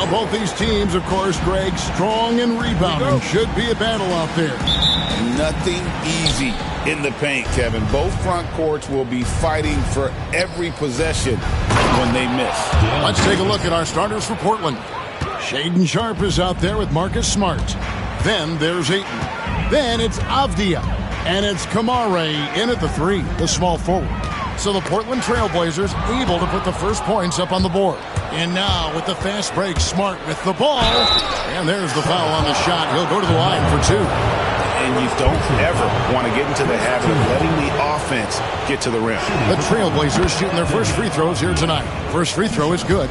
Well, both these teams, of course, Greg, strong and rebounding. Should be a battle out there. Nothing easy in the paint, Kevin. Both front courts will be fighting for every possession when they miss. Let's take a look at our starters for Portland. Shaedon Sharpe is out there with Marcus Smart. Then there's Ayton. Then it's Avdia. And it's Kamare in at the 3, the small forward. So the Portland Trailblazers able to put the first points up on the board. And now with the fast break, Smart with the ball. And there's the foul on the shot. He'll go to the line for 2. And you don't ever want to get into the habit of letting the offense get to the rim. The Trailblazers shooting their first free throws here tonight. First free throw is good.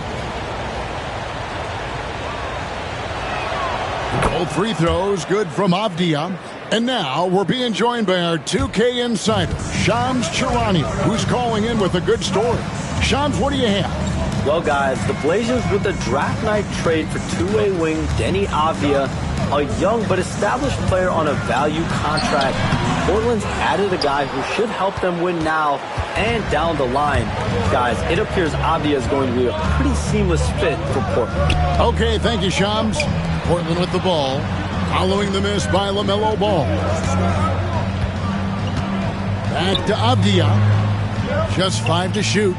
Both free throws good from Avdia. And now we're being joined by our 2K insider, Shams Charania, who's calling in with a good story. Shams, what do you have? Well, guys, the Blazers with the draft night trade for two-way wing Deni Avdia, a young but established player on a value contract. Portland's added a guy who should help them win now and down the line. Guys, it appears Avdia is going to be a pretty seamless fit for Portland. Okay, thank you, Shams. Portland with the ball. Following the miss by LaMelo Ball. Back to Avdia. Just 5 to shoot.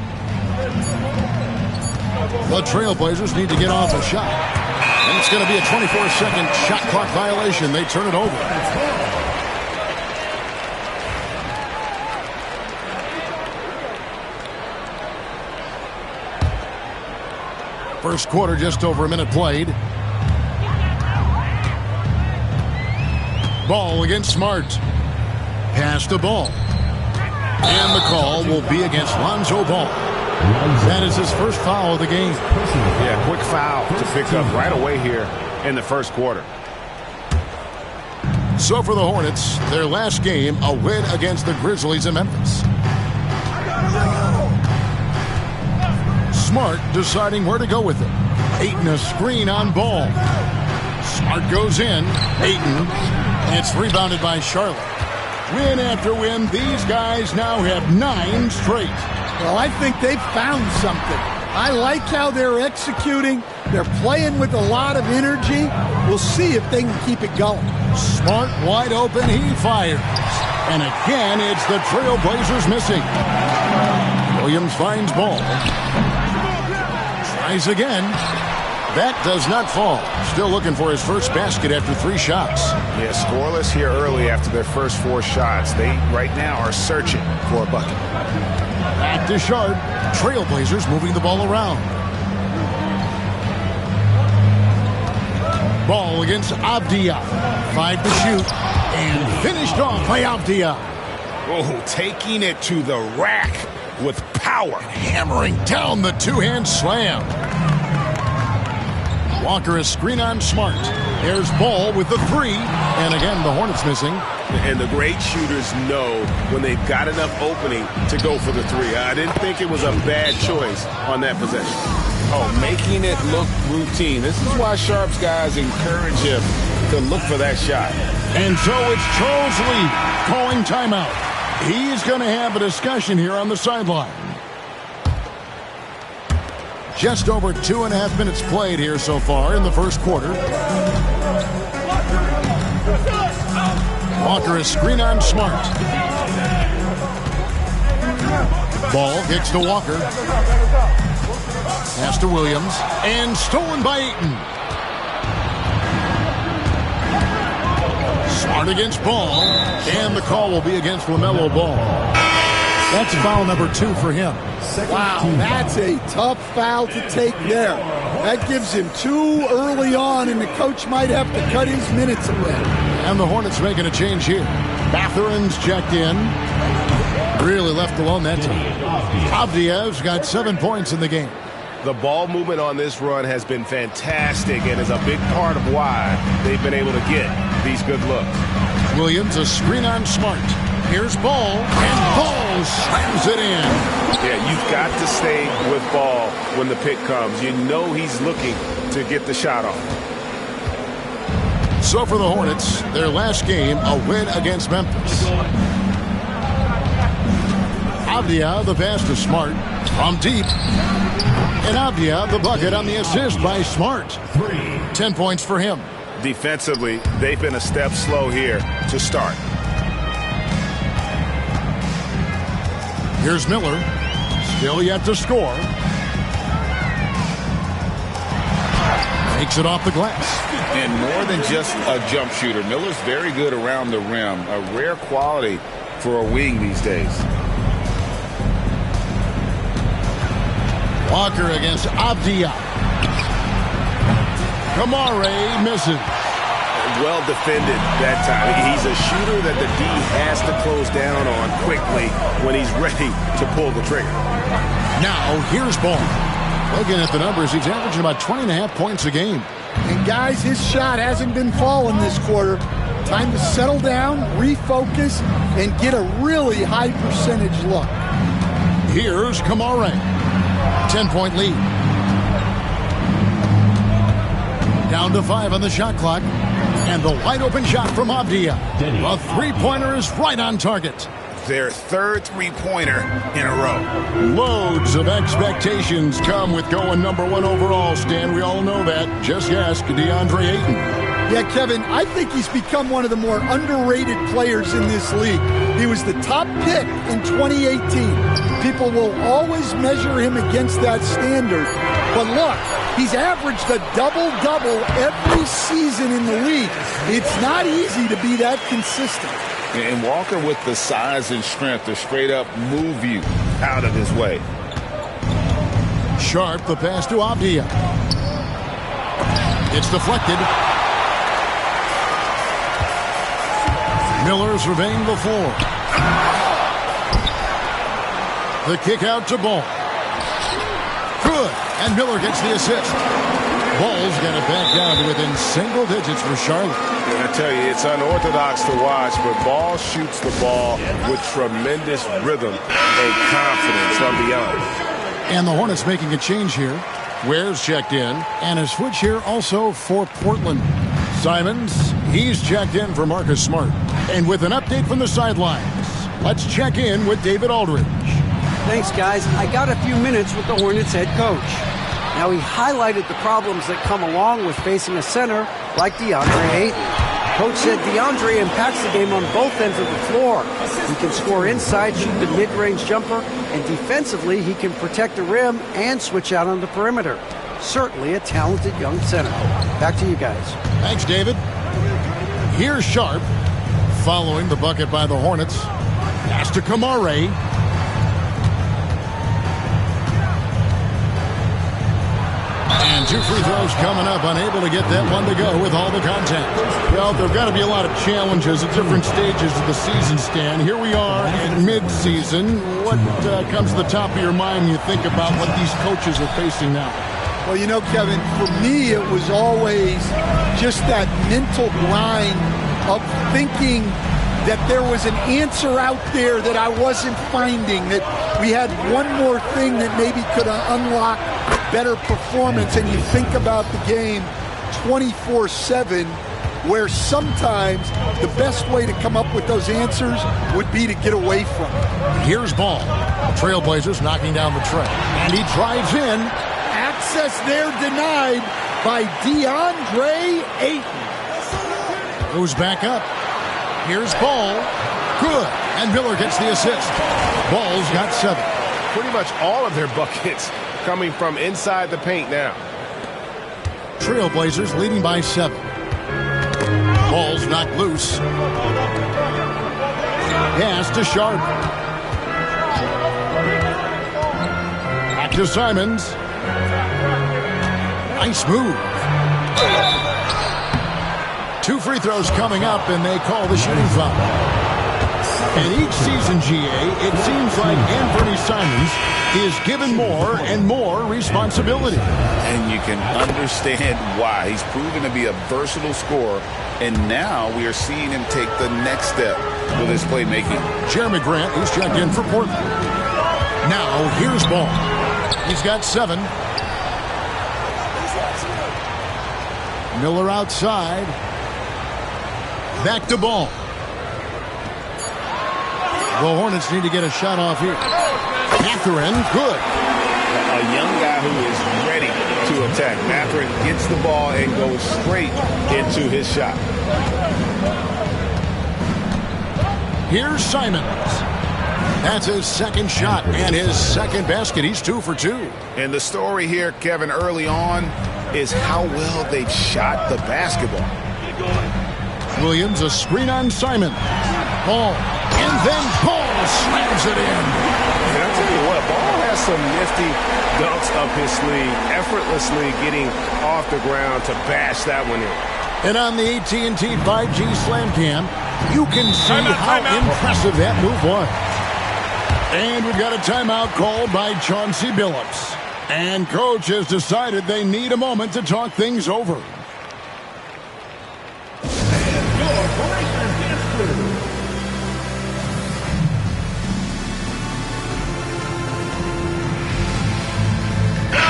The Trailblazers need to get off a shot. And it's going to be a 24-second shot clock violation. They turn it over. First quarter, just over a minute played. Ball against Smart. Pass to Ball. And the call will be against Lonzo Ball. That is his first foul of the game. Yeah, quick foul to pick up right away here in the first quarter. So for the Hornets, their last game, a win against the Grizzlies in Memphis. Smart deciding where to go with it. Ayton a screen on Ball. Smart goes in. Ayton. It's rebounded by Charlotte. Win after win, these guys now have 9 straight. Well, I think they've found something. I like how they're executing. They're playing with a lot of energy. We'll see if they can keep it going. Smart wide open, he fires. And again, it's the Trailblazers missing. Williams finds Ball. Tries again. That does not fall. Still looking for his first basket after 3 shots. Yeah, scoreless here early after their first 4 shots. They, right now, are searching for a bucket. Back to Sharpe. Trailblazers moving the ball around. Ball against Avdia. 5 to shoot. And finished off by Avdia. Oh, taking it to the rack with power. Hammering down the 2-hand slam. Walker a screen on Smart. There's Ball with the 3. And again, the Hornets missing. And the great shooters know when they've got enough opening to go for the 3. I didn't think it was a bad choice on that possession. Oh, making it look routine. This is why Sharpe's guys encourage him to look for that shot. And so it's Charles Lee calling timeout. He's going to have a discussion here on the sideline. Just over 2.5 minutes played here so far in the first quarter. Walker a screen on Smart. Ball kicks to Walker. Pass to Williams. And stolen by Ayton. Smart against Ball. And the call will be against LaMelo Ball. That's foul number 2 for him. Wow, that's a tough foul to take there. That gives him 2 early on, and the coach might have to cut his minutes a bit. And the Hornets making a change here. Mathurin's checked in. Really left alone that time. Avdia's got 7 points in the game. The ball movement on this run has been fantastic and is a big part of why they've been able to get these good looks. Williams a screen on Smart. Here's Ball, and Ball slams it in. Yeah, you've got to stay with Ball when the pick comes. You know he's looking to get the shot off. So for the Hornets, their last game, a win against Memphis. Avdia, the pass to Smart. From deep. And Avdia, the bucket on the assist by Smart. 10 points for him. Defensively, they've been a step slow here to start. Here's Miller. Still yet to score. Takes it off the glass. And more than just a jump shooter, Miller's very good around the rim. A rare quality for a wing these days. Walker against Avdia. Kamare misses. Well defended that time. He's a shooter that the D has to close down on quickly when he's ready to pull the trigger. Now, here's Ball. Looking at the numbers, he's averaging about 20.5 points a game. And guys, his shot hasn't been falling this quarter. Time to settle down, refocus, and get a really high percentage look. Here's Kamare. 10-point lead. Down to 5 on the shot clock. And the wide open shot from Avdia. A three-pointer is right on target. Their third three-pointer in a row. Loads of expectations come with going number 1 overall, Stan. We all know that. Just ask DeAndre Ayton. Yeah, Kevin, I think he's become one of the more underrated players in this league. He was the top pick in 2018. People will always measure him against that standard. But look, he's averaged a double-double every season in the league. It's not easy to be that consistent. And Walker with the size and strength to straight up move you out of his way. Sharp, the pass to Avdia. It's deflected. Miller surveying the floor. The kick out to Ball. Good. And Miller gets the assist. Ball's got it back down to within single digits for Charlotte. I tell you, it's unorthodox to watch, but Ball shoots the ball with tremendous rhythm and confidence from beyond. And the Hornets making a change here. Ware's checked in, and a switch here also for Portland. Simons, he's checked in for Marcus Smart. And with an update from the sidelines, let's check in with David Aldridge. Thanks, guys. I got a few minutes with the Hornets head coach. Now, he highlighted the problems that come along with facing a center like DeAndre Ayton. Coach said DeAndre impacts the game on both ends of the floor. He can score inside, shoot the mid-range jumper, and defensively, he can protect the rim and switch out on the perimeter. Certainly a talented young center. Back to you guys. Thanks, David. Here's Sharp, following the bucket by the Hornets. Pass to Kamare. And 2 free throws coming up, unable to get that one to go with all the contact. Well, there have got to be a lot of challenges at different stages of the season, Stan. Here we are in mid-season. What comes to the top of your mind when you think about what these coaches are facing now? Well, you know, Kevin, for me, it was always just that mental grind of thinking that there was an answer out there that I wasn't finding, that we had one more thing that maybe could unlock better performance. And you think about the game 24/7, where sometimes the best way to come up with those answers would be to get away from it. Here's Ball. Trailblazers knocking down the tray. And he drives in. Access there denied by DeAndre Ayton. Goes back up. Here's Ball. Good. And Miller gets the assist. Ball's got 7. Pretty much all of their buckets coming from inside the paint now. Trailblazers leading by 7. Ball's knocked loose. Pass to Sharp. Back to Simons. Nice move. 2 free throws coming up, and they call the shooting foul. And each season, GA, it seems like Anthony Simons is given more and more responsibility. And you can understand why. He's proven to be a versatile scorer, and now we are seeing him take the next step with his playmaking. Jeremy Grant, who's checked in for Portland. Now, here's Ball. He's got 7. Miller outside. Back to Ball. The Hornets need to get a shot off here. Catherine, good. A young guy who is ready to attack. Mathurin gets the ball and goes straight into his shot. Here's Simons. That's his second shot and his second basket. He's 2 for 2. And the story here, Kevin, early on is how well they've shot the basketball. Williams, a screen on Simon. Ball. And then Ball slams it in. And I'll tell you what, Ball has some nifty dunks up his sleeve, effortlessly getting off the ground to bash that one in. And on the AT&T 5G Slam Cam, you can see how impressive that move was. And we've got a timeout called by Chauncey Billups. And Coach has decided they need a moment to talk things over.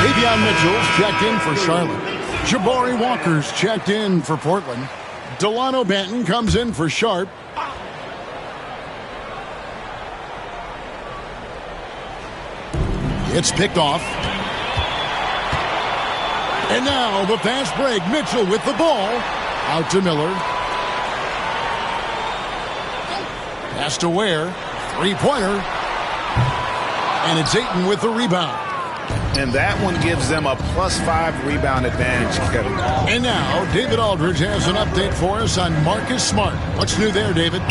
Davion Mitchell's checked in for Charlotte. Jabari Walker's checked in for Portland. Delano Banton comes in for Sharp. It's picked off. And now the fast break. Mitchell with the ball. Out to Miller. Pass to Ware. Three-pointer. And it's Ayton with the rebound. And that one gives them a +5 rebound advantage, Kevin. And now, David Aldridge has an update for us on Marcus Smart. What's new there, David?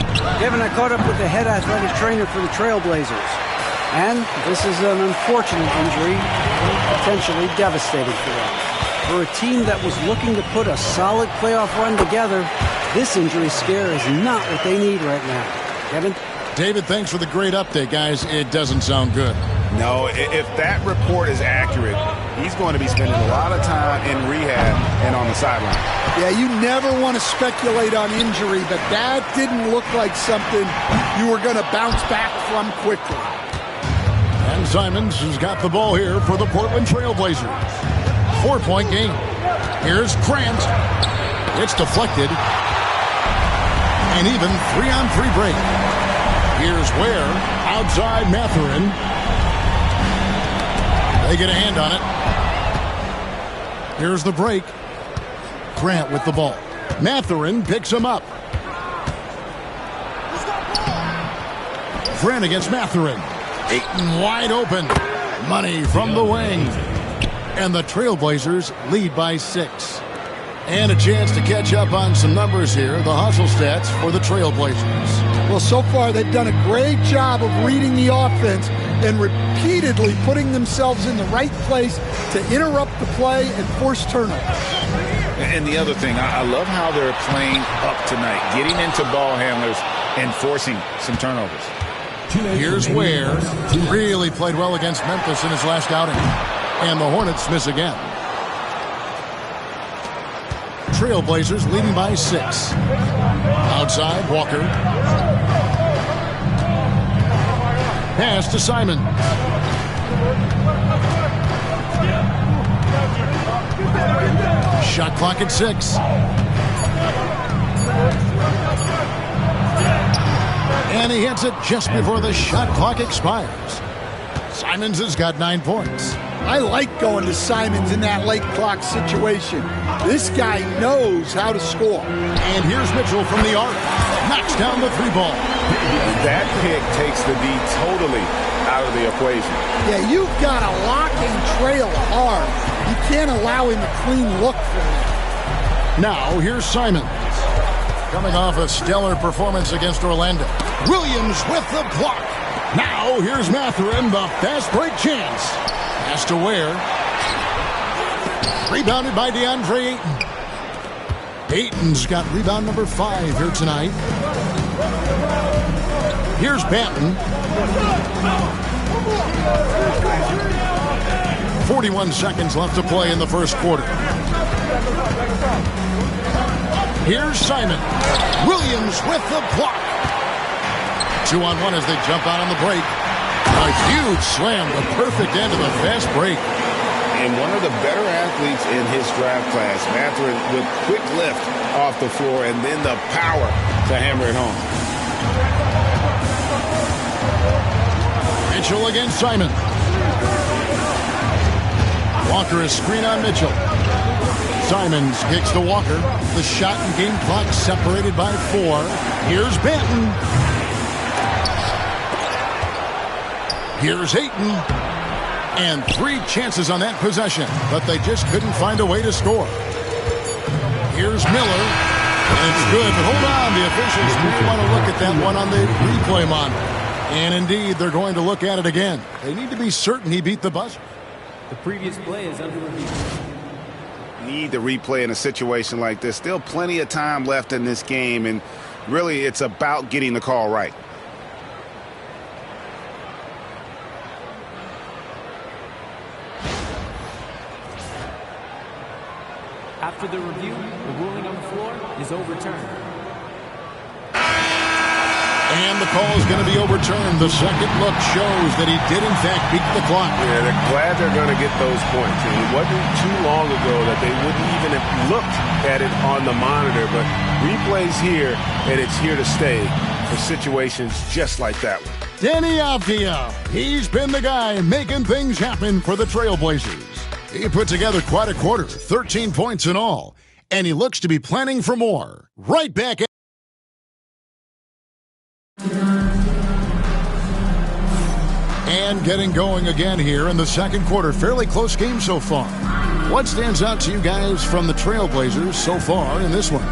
Kevin, I caught up with the head athletic trainer for the Trailblazers. And this is an unfortunate injury, potentially devastating for them. For a team that was looking to put a solid playoff run together, this injury scare is not what they need right now. Kevin? David, thanks for the great update, guys. It doesn't sound good. No, if that report is accurate, he's going to be spending a lot of time in rehab and on the sideline. Yeah, you never want to speculate on injury, but that didn't look like something you were going to bounce back from quickly. And Simons has got the ball here for the Portland Trailblazers. 4-point game. Here's Grant. It's deflected. And even 3-on-3 break. Here's Ware. Outside Mathurin. They get a hand on it. Here's the break. Grant with the ball. Mathurin picks him up. Grant against Mathurin. Ayton wide open. Money from the wing. And the Trailblazers lead by 6. And a chance to catch up on some numbers here. The hustle stats for the Trailblazers. Well, so far they've done a great job of reading the offense and repeatedly putting themselves in the right place to interrupt the play and force turnovers. And the other thing, I love how they're playing up tonight, getting into ball handlers and forcing some turnovers. Here's Ware. Really played well against Memphis in his last outing. And the Hornets miss again. Trailblazers leading by 6. Outside, Walker. Pass to Simon. Shot clock at 6. And he hits it just before the shot clock expires. Simons has got 9 points. I like going to Simons in that late clock situation. This guy knows how to score. And here's Mitchell from the arc. Knocks down the 3 ball. That pick takes the D totally out of the equation. Yeah, you've got to lock and trail hard. You can't allow him a clean look from that. Now, here's Simons. Coming off a stellar performance against Orlando. Williams with the block. Now, here's Mathurin, the fast break chance. Pass to Ware. Rebounded by DeAndre Ayton. Ayton's got rebound number 5 here tonight. Here's Banton. 41 seconds left to play in the first quarter. Here's Simon. Williams with the block. 2-on-1 as they jump out on the break. A huge slam, the perfect end of the fast break. And one of the better athletes in his draft class, Mathurin, with quick lift off the floor and then the power to hammer it home. Mitchell against Simon. Walker is screen on Mitchell. Simons kicks to Walker. The shot and game clock separated by 4. Here's Banton. Here's Ayton. And 3 chances on that possession, but they just couldn't find a way to score. Here's Miller. And it's good, but hold on. The officials may want to look at that one on the replay monitor. And indeed, they're going to look at it again. They need to be certain he beat the buzzer. The previous play is under review. Need the replay in a situation like this. Still plenty of time left in this game, and really it's about getting the call right. After the review, the ruling on the floor is overturned. And the call is going to be overturned. The second look shows that he did, in fact, beat the clock. Yeah, they're glad they're going to get those points. And it wasn't too long ago that they wouldn't even have looked at it on the monitor. But replay's here, and it's here to stay for situations just like that one. Deni Avdija. He's been the guy making things happen for the Trailblazers. He put together quite a quarter, 13 points in all. And he looks to be planning for more. Right back at and getting going again here in the second quarter. Fairly close game so far. What stands out to you guys from the Trailblazers so far in this one?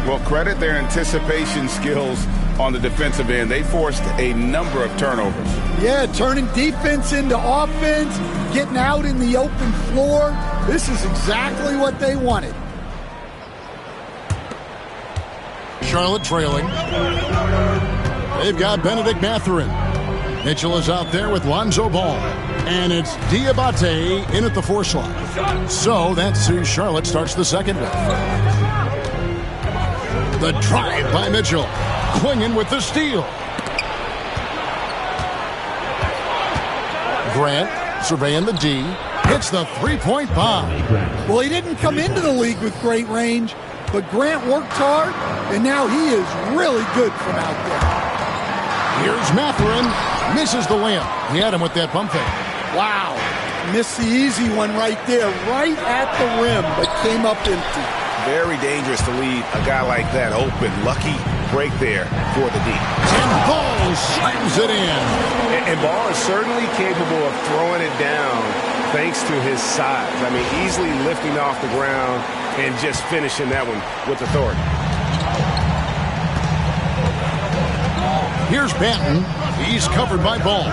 Well, credit their anticipation skills on the defensive end. They forced a number of turnovers. Yeah, turning defense into offense, getting out in the open floor. This is exactly what they wanted. Charlotte trailing. They've got Benedict Mathurin. Mitchell is out there with Lonzo Ball. And it's Diabate in at the 4 slot. So that's who Charlotte starts the second with. The drive by Mitchell. Quingen with the steal. Grant surveying the D. Hits the 3-point bomb. Well, he didn't come into the league with great range, but Grant worked hard, and now he is really good from out there. Here's Mathurin. Misses the layup. He had him with that pump fake. Wow. Missed the easy one right there, right at the rim, but came up empty. Very dangerous to leave a guy like that open. Lucky break there for the D. And Ball slams it in. And Ball is certainly capable of throwing it down thanks to his size. I mean, easily lifting off the ground and just finishing that one with authority. Here's Banton. He's covered by Ball.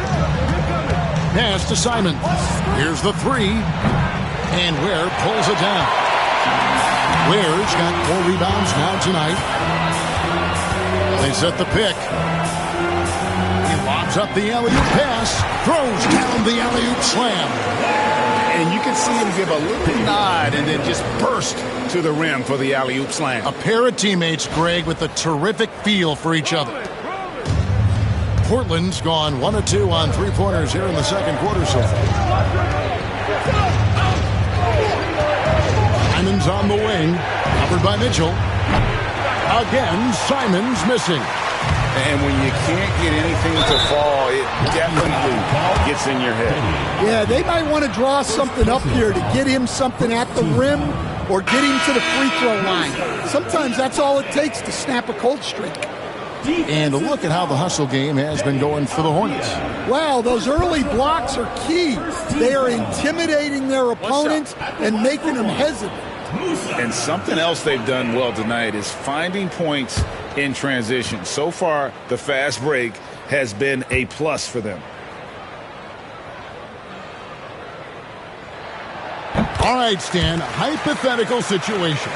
Pass to Simon. Here's the 3. And Ware pulls it down. Ware's got 4 rebounds now tonight. They set the pick. He lobs up the alley-oop pass. Throws down the alley-oop slam. And you can see him give a little nod and then just burst to the rim for the alley-oop slam. A pair of teammates, Greg, with a terrific feel for each other. Portland's gone 1 of 2 on 3-pointers here in the second quarter so far. Simons on the wing, covered by Mitchell. Again, Simons missing. And when you can't get anything to fall, it definitely gets in your head. Yeah, they might want to draw something up here to get him something at the rim or get him to the free throw line. Sometimes that's all it takes to snap a cold streak. And a look at how the hustle game has been going for the Hornets. Wow, those early blocks are key. They are intimidating their opponents and making them hesitant. And something else they've done well tonight is finding points in transition. So far, the fast break has been a plus for them. All right, Stan, hypothetical situation.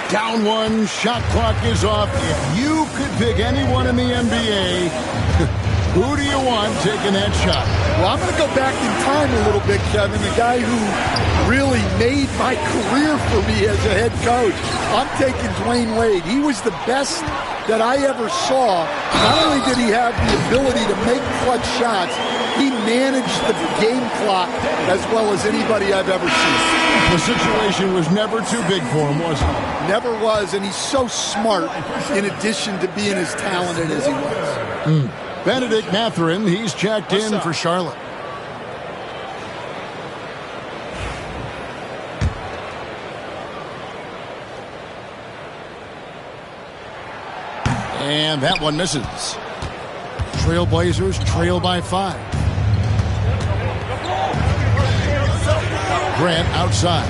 Down 1, shot clock is off. If you could pick anyone in the NBA, who do you want taking that shot? Well, I'm going to go back in time a little bit, Kevin. The guy who really made my career for me as a head coach. I'm taking Dwayne Wade. He was the best that I ever saw. Not only did he have the ability to make clutch shots, he managed the game clock as well as anybody I've ever seen. The situation was never too big for him, was it? Never was, and he's so smart in addition to being as talented as he was. Benedict Mathurin, he's checked in for Charlotte. And that one misses. Trailblazers trail by 5. Grant outside.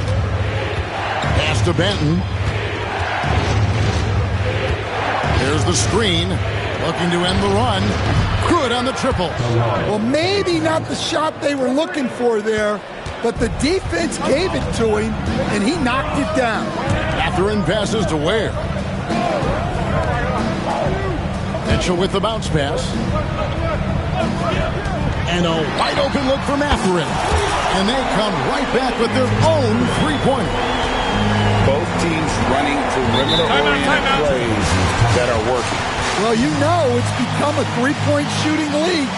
Pass to Benton. There's the screen. Looking to end the run. Good on the triple. Well, maybe not the shot they were looking for there, but the defense gave it to him, and he knocked it down. Mathurin passes to Ware. Mitchell with the bounce pass. And a wide open look for Mathurin. And they come right back with their own three-pointer. Both teams running perimeter-oriented plays that are working. Well, you know it's become a three-point shooting league.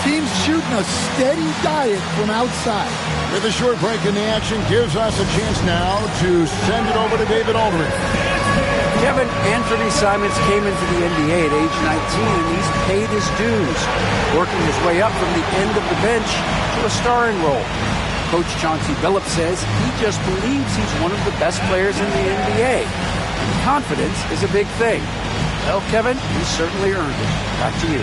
Teams shooting a steady diet from outside. With a short break in the action gives us a chance now to send it over to David Aldridge. Kevin, Anthony Simons came into the NBA at age 19, and he's paid his dues, working his way up from the end of the bench to a starring role. Coach Chauncey Billups says he just believes he's one of the best players in the NBA. And confidence is a big thing. Well, Kevin, he's certainly earned it. Back to you.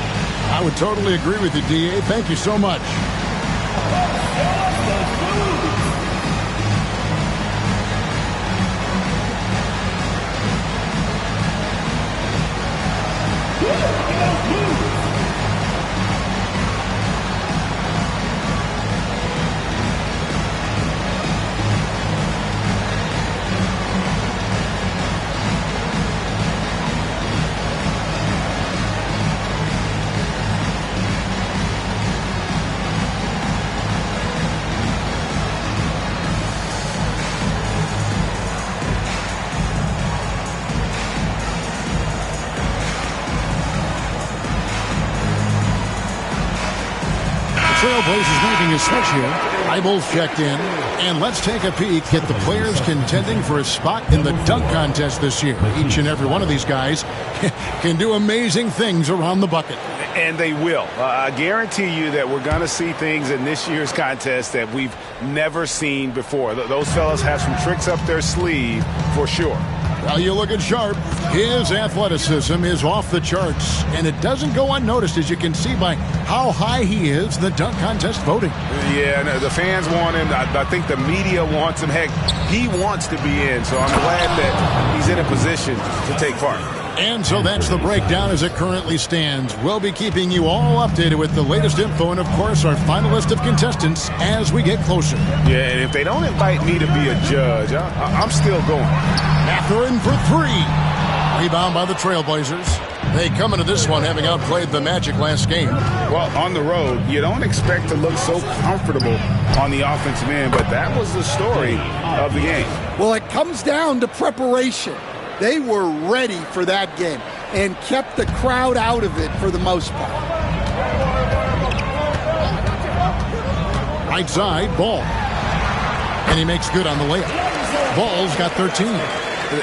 I would totally agree with you, D.A. Thank you so much. Trailblazers making a switch here. Eyeballs checked in. And let's take a peek at the players contending for a spot in the dunk contest this year. Each and every one of these guys can do amazing things around the bucket. And they will. I guarantee you that we're going to see things in this year's contest that we've never seen before. Those fellas have some tricks up their sleeve for sure. Well, you look at Sharp. His athleticism is off the charts, and it doesn't go unnoticed, as you can see by how high he is in the dunk contest voting. Yeah, no, the fans want him. I think the media wants him. Heck, he wants to be in, so I'm glad that he's in a position to take part. And so that's the breakdown as it currently stands. We'll be keeping you all updated with the latest info and, of course, our final list of contestants as we get closer. Yeah, and if they don't invite me to be a judge, I'm still going. Mathurin for 3. Rebound by the Trailblazers. They come into this one having outplayed the Magic last game. Well, on the road, you don't expect to look so comfortable on the offensive end, but that was the story of the game. Well, it comes down to preparation. They were ready for that game and kept the crowd out of it for the most part. Right side, Ball. And he makes good on the layup. Ball's got 13.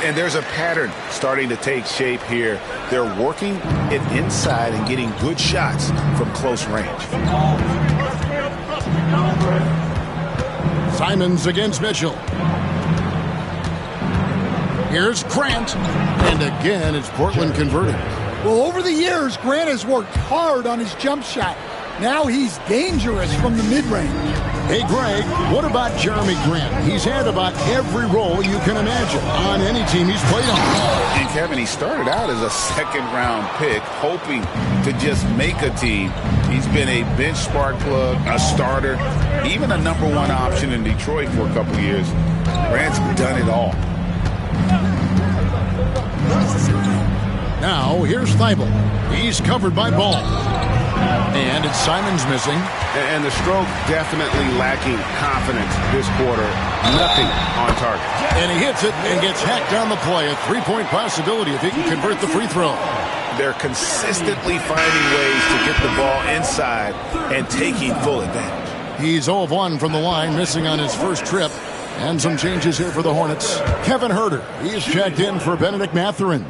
And there's a pattern starting to take shape here. They're working it inside and getting good shots from close range. Simons against Mitchell. Here's Grant. And again, it's Portland converting. Well, over the years, Grant has worked hard on his jump shot. Now he's dangerous from the mid-range. Hey, Greg, what about Jeremy Grant? He's had about every role you can imagine on any team he's played on. And, Kevin, he started out as a second-round pick, hoping to just make a team. He's been a bench spark plug, a starter, even a number one option in Detroit for a couple of years. Grant's done it all. Now, here's Thibault. He's covered by Ball. And it's Simons missing. And the stroke definitely lacking confidence this quarter. Nothing on target. And he hits it and gets hacked down the play. A three-point possibility if he can convert the free throw. They're consistently finding ways to get the ball inside and taking full advantage. He's 0 of 1 from the line, missing on his first trip. And some changes here for the Hornets. Kevin Huerter, he's checked in for Benedict Mathurin.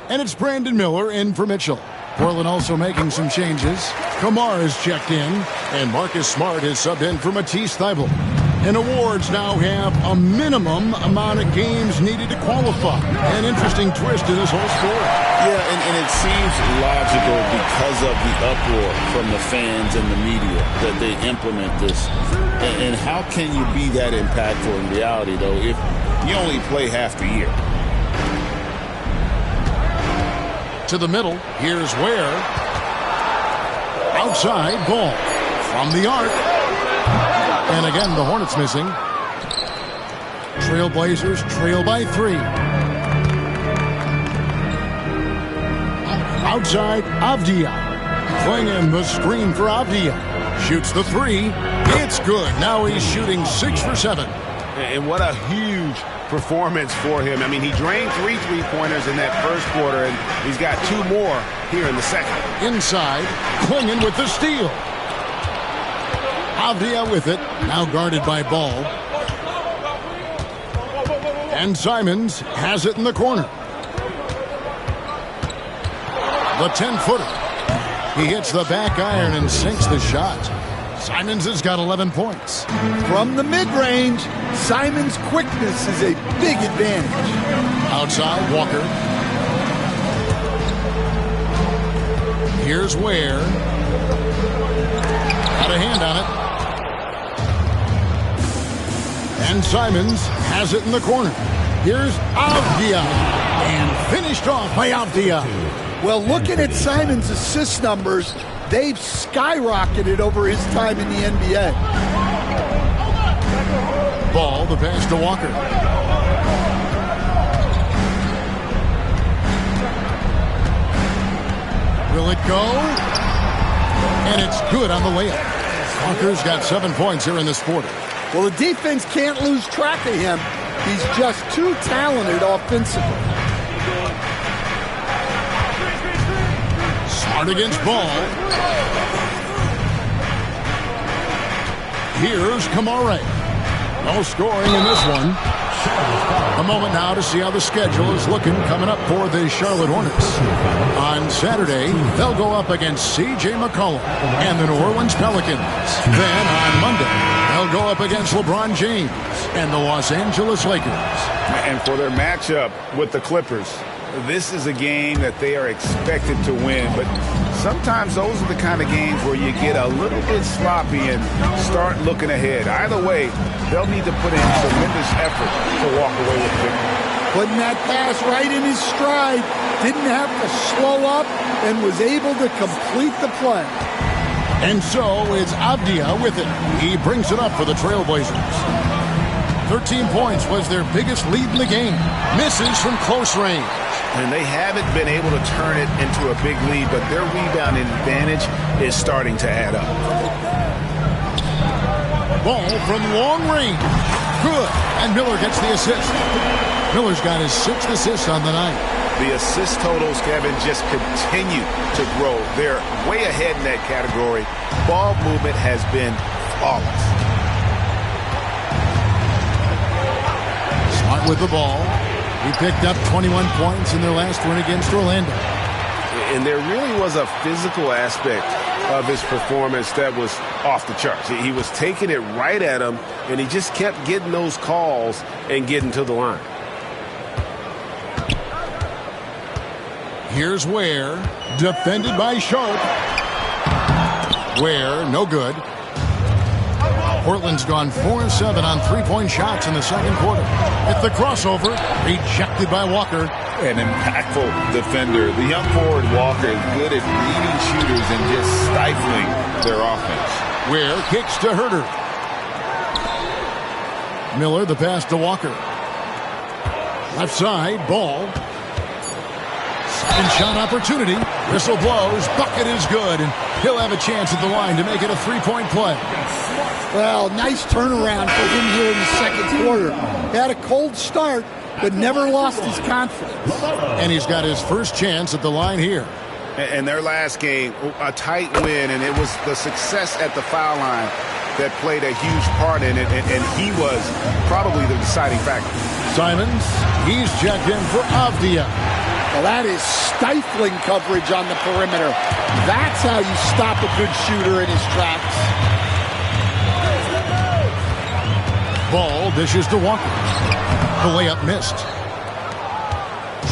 And it's Brandon Miller in for Mitchell. Portland also making some changes. Kamar is checked in. And Marcus Smart is subbed in for Matisse Thybulle. And awards now have a minimum amount of games needed to qualify. An interesting twist to this whole sport. Yeah, and it seems logical because of the uproar from the fans and the media that they implement this. And how can you be that impactful in reality, though, if you only play half the year? To the middle, here's Ware. Outside, ball from the arc. And again, the Hornets missing. Trailblazers trail by 3. Outside, Avdia. Playing the screen for Avdia. Shoots the 3. It's good. Now he's shooting 6 for 7. And what a huge performance for him. I mean, he drained 3 3-pointers in that first quarter, and he's got 2 more here in the second. Inside, Clingan with the steal. Avdia with it, now guarded by Ball. And Simons has it in the corner. The 10-footer. He hits the back iron and sinks the shot. Simons has got 11 points. From the mid-range, Simons' quickness is a big advantage. Outside, Walker. Here's Ware. Got a hand on it. And Simons has it in the corner. Here's Avdia. And finished off by Avdia. Well, looking at Simons' assist numbers, they've skyrocketed over his time in the NBA. Ball, the pass to Walker. Will it go? And it's good on the layup. Walker's got 7 points here in this quarter. Well, the defense can't lose track of him. He's just too talented offensively. Smart against Ball. Here's Kamare. No scoring in this one. A moment now to see how the schedule is looking coming up for the Charlotte Hornets. On Saturday, they'll go up against C.J. McCollum and the New Orleans Pelicans. Then on Monday, they'll go up against LeBron James and the Los Angeles Lakers. And for their matchup with the Clippers, this is a game that they are expected to win, but sometimes those are the kind of games where you get a little bit sloppy and start looking ahead. Either way, they'll need to put in tremendous effort to walk away with the victory. Putting that pass right in his stride, didn't have to slow up, and was able to complete the play. And so it's Avdia with it. He brings it up for the Trailblazers. 13 points was their biggest lead in the game. Misses from close range. And they haven't been able to turn it into a big lead, but their rebounding advantage is starting to add up. Ball from long range. Good. And Miller gets the assist. Miller's got his 6th assist on the night. The assist totals, Kevin, just continue to grow. They're way ahead in that category. Ball movement has been flawless. Smart with the ball. He picked up 21 points in their last win against Orlando. And there really was a physical aspect of his performance that was off the charts. He was taking it right at him, and he just kept getting those calls and getting to the line. Here's Ware, defended by Sharp. Ware, no good. Portland's gone 4-7 on three-point shots in the second quarter. At the crossover, rejected by Walker. An impactful defender. The young forward Walker is good at leading shooters and just stifling their offense. Ware kicks to Herter. Miller, the pass to Walker. Left side, Ball. Second shot opportunity. Whistle blows. Bucket is good. And he'll have a chance at the line to make it a three-point play. Well, nice turnaround for him here in the second quarter. Had a cold start, but never lost his confidence. And he's got his first chance at the line here. And their last game, a tight win, and it was the success at the foul line that played a huge part in it, and he was probably the deciding factor. Simons, he's checked in for Avdia. Well, that is stifling coverage on the perimeter. That's how you stop a good shooter in his tracks. Ball dishes to Walker. The layup missed.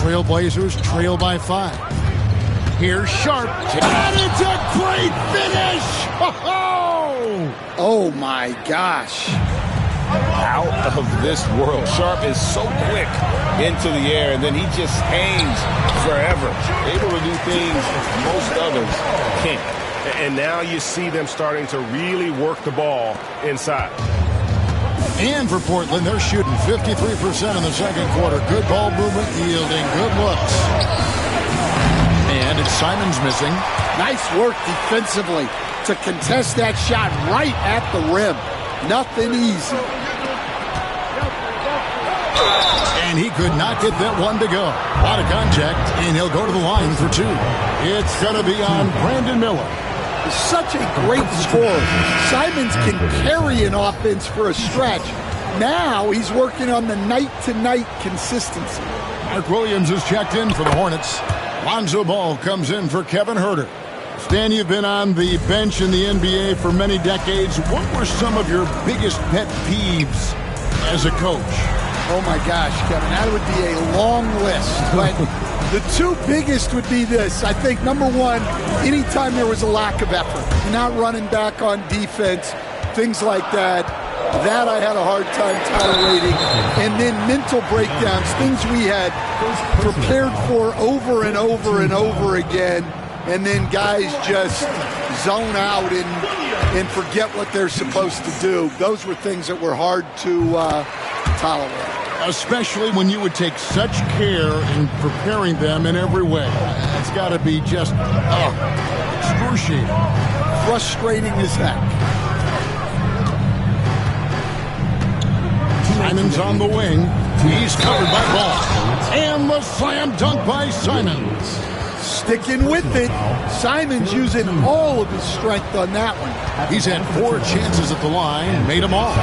Trailblazers trail by 5. Here's Sharp. And it's a great finish! Oh, my gosh. Out of this world. Sharp is so quick into the air, and then he just hangs forever. Able to do things most others can't. And now you see them starting to really work the ball inside. And for Portland, they're shooting 53% in the second quarter. Good ball movement, yielding good looks. And it's Simons missing. Nice work defensively to contest that shot right at the rim. Nothing easy. And he could not get that one to go. A lot of contact, and he'll go to the line for 2. It's going to be on Brandon Miller. Such a great scorer. Simons can carry an offense for a stretch. Now he's working on the night-to-night consistency. Mark Williams is checked in for the Hornets. Lonzo Ball comes in for Kevin Huerter. Stan, you've been on the bench in the NBA for many decades. What were some of your biggest pet peeves as a coach? Oh, my gosh, Kevin, that would be a long list. But the 2 biggest would be this. I think, number 1, anytime there was a lack of effort, not running back on defense, things like that, that I had a hard time tolerating. And then mental breakdowns, things we had prepared for over and over and over again, and then guys just zone out and forget what they're supposed to do. Those were things that were hard to tolerate. Especially when you would take such care in preparing them in every way. It's got to be just excruciating. Frustrating as heck. Simons on the wing. He's covered by Ball. And the slam dunk by Simons. Sticking with it. Simons using all of his strength on that one. He's had 4 chances at the line, made them all.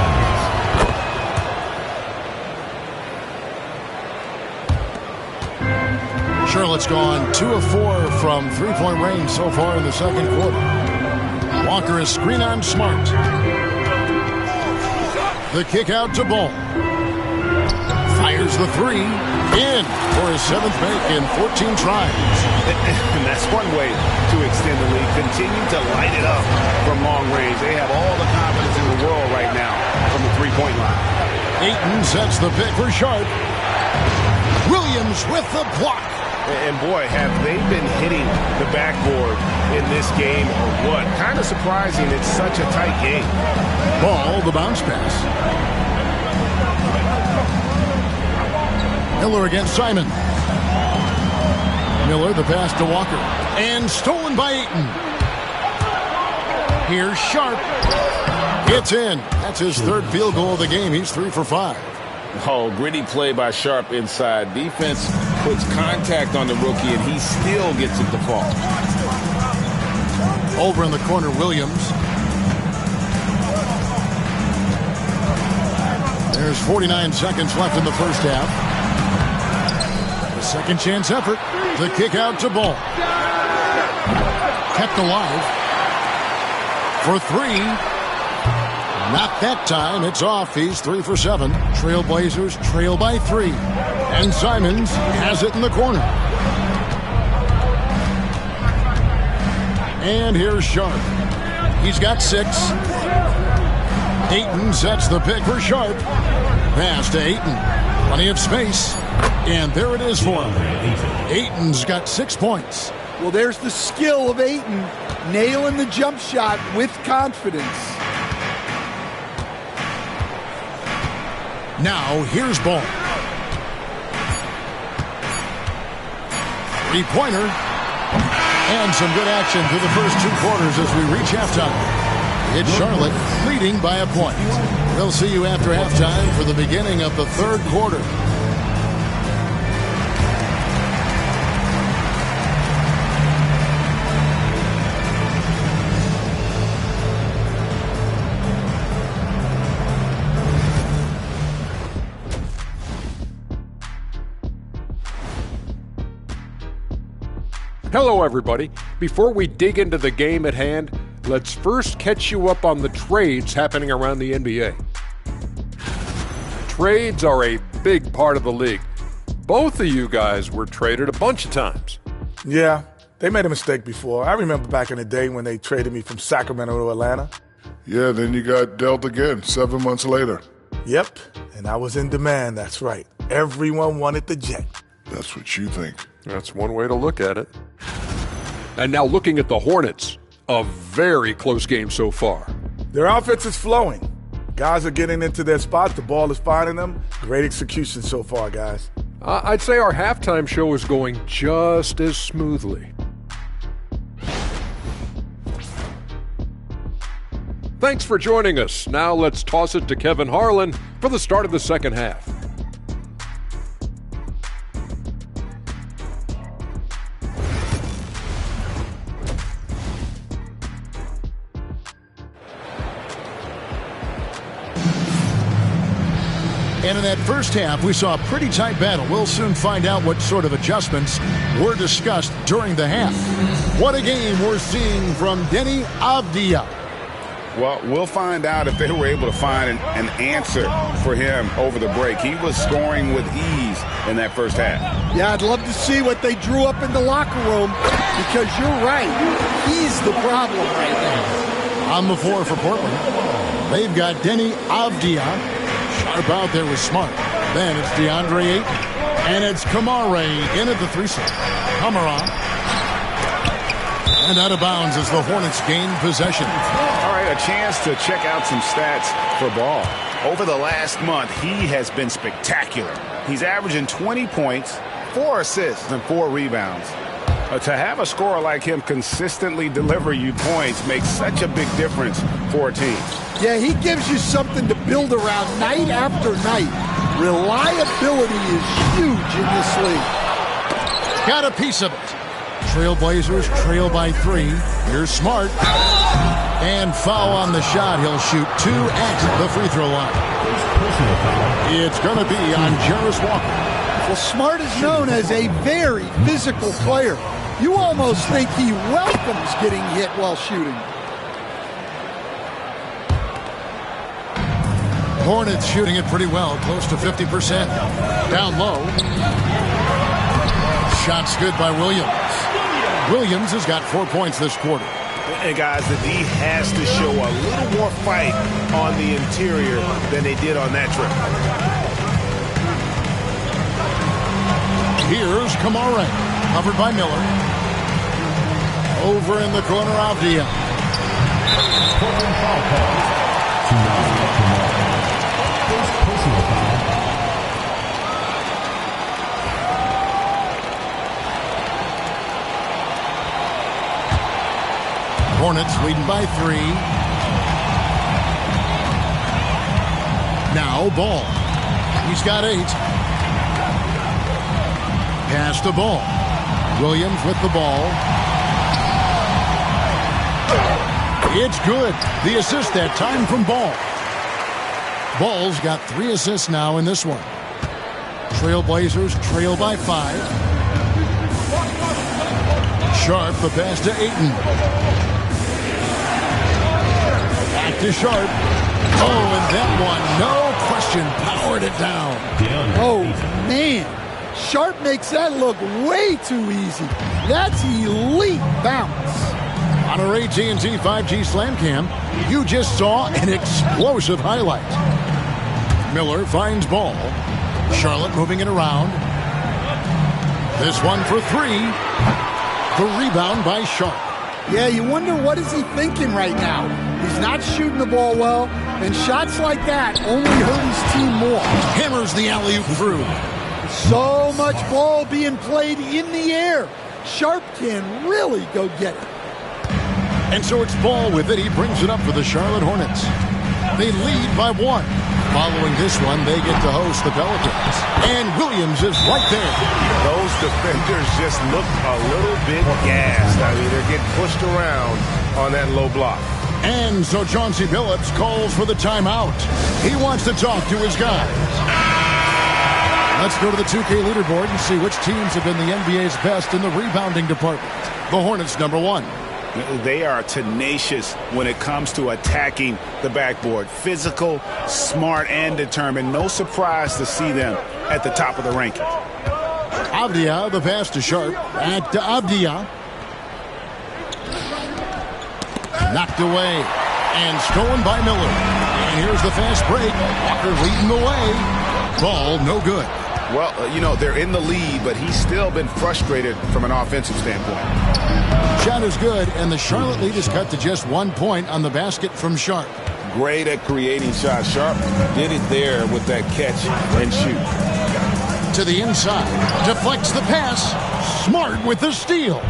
Charlotte's gone 2 of 4 from three-point range so far in the second quarter. Walker is screen on Smart. The kick out to Ball. Fires the 3. In for his 7th make in 14 tries. And that's one way to extend the lead. Continue to light it up from long range. They have all the confidence in the world right now from the three-point line. Ayton sets the pick for Sharp. Williams with the block. And boy, have they been hitting the backboard in this game or what? Kind of surprising. It's such a tight game. Ball, the bounce pass. Miller against Simon. Miller, the pass to Walker. And stolen by Ayton. Here's Sharp. It's in. That's his 3rd field goal of the game. He's 3 for 5. Oh, gritty play by Sharp inside. Defense puts contact on the rookie, and he still gets it to fall. Over in the corner, Williams. There's 49 seconds left in the first half. The second chance effort. The kick out to Ball. Kept alive. For 3. Not that time. It's off. He's 3 for 7. Trailblazers trail by 3. And Simons has it in the corner. And here's Sharp. He's got 6. Ayton sets the pick for Sharp. Pass to Ayton. Plenty of space. And there it is for him. Ayton's got 6 points. Well, there's the skill of Ayton. Nailing the jump shot with confidence. Now, here's Ball. 3-pointer. And some good action through the first 2 quarters as we reach halftime. It's Charlotte leading by a point. We'll see you after halftime for the beginning of the 3rd quarter. Hello, everybody. Before we dig into the game at hand, let's first catch you up on the trades happening around the NBA. trades are a big part of the league. Both of you guys were traded a bunch of times. Yeah, they made a mistake before. I remember back in the day when they traded me from Sacramento to Atlanta. Yeah, then you got dealt again 7 months later. Yep, and I was in demand, that's right. Everyone wanted the Jet. That's what you think. That's one way to look at it. And now looking at the Hornets, a very close game so far. Their offense is flowing. Guys are getting into their spots. The ball is finding them. Great execution so far, guys. I'd say our halftime show is going just as smoothly. Thanks for joining us. Now let's toss it to Kevin Harlan for the start of the second half. And in that first half, we saw a pretty tight battle. We'll soon find out what sort of adjustments were discussed during the half. What a game we're seeing from Deni Avdija. Well, we'll find out if they were able to find an answer for him over the break. He was scoring with ease in that first half. Yeah, I'd love to see what they drew up in the locker room, because you're right. He's the problem right now. On the floor for Portland, they've got Deni Avdija. Sharp out there with Smart. Then it's DeAndre Ayton. And it's Kamara in at the 3-set. Kamara. And out of bounds as the Hornets gain possession. All right, a chance to check out some stats for Ball. Over the last month, he has been spectacular. He's averaging 20 points, 4 assists, and 4 rebounds. To have a scorer like him consistently deliver you points makes such a big difference for a team. Yeah, he gives you something to build around night after night. Reliability is huge in this league. Got a piece of it. Trailblazers trail by 3. Here's Smart. And foul on the shot. He'll shoot 2 at the free throw line. It's going to be on Jarace Walker. Well, Smart is known as a very physical player. You almost think he welcomes getting hit while shooting. Hornets shooting it pretty well, close to 50%. Down low. Shots good by Williams. Williams has got 4 points this quarter. And guys, the D has to show a little more fight on the interior than they did on that trip. Here's Kamara, covered by Miller. Over in the corner, Avdija. Hornets leading by 3. Now Ball. He's got 8. Pass the ball. Williams with the ball. It's good. The assist that time from Ball. Ball's got 3 assists now in this one. Trailblazers trail by 5. Sharp, the pass to Ayton. Back to Sharp. Oh, and that one, no question, powered it down. Oh, man. Sharp makes that look way too easy. That's elite bounce. On our AT&T 5G Slam Cam, you just saw an explosive highlight. Miller finds Ball. Charlotte moving it around. This one for 3. The rebound by Sharp. Yeah, you wonder what is he thinking right now. He's not shooting the ball well, and shots like that only hurt his team more. Hammers the alley-oop through. So much ball being played in the air. Sharp can really go get it. And so it's Ball with it. He brings it up for the Charlotte Hornets. They lead by 1. Following this one, they get to host the Pelicans. And Williams is right there. Those defenders just look a little bit gassed. I mean, they're getting pushed around on that low block. And so Chauncey Billups calls for the timeout. He wants to talk to his guys. Let's go to the 2K leaderboard and see which teams have been the NBA's best in the rebounding department. The Hornets, number 1. They are tenacious when it comes to attacking the backboard. Physical, smart, and determined. No surprise to see them at the top of the ranking. Avdia, the pass to Sharp. Back to Avdia. Knocked away and stolen by Miller. And here's the fast break. Walker leading the way. Ball no good. Well, you know, they're in the lead, but he's still been frustrated from an offensive standpoint. Shot is good, and the Charlotte lead is cut to just 1 point on the basket from Sharp. Great at creating shots. Sharp did it there with that catch and shoot. To the inside. Deflects the pass. Smart with the steal.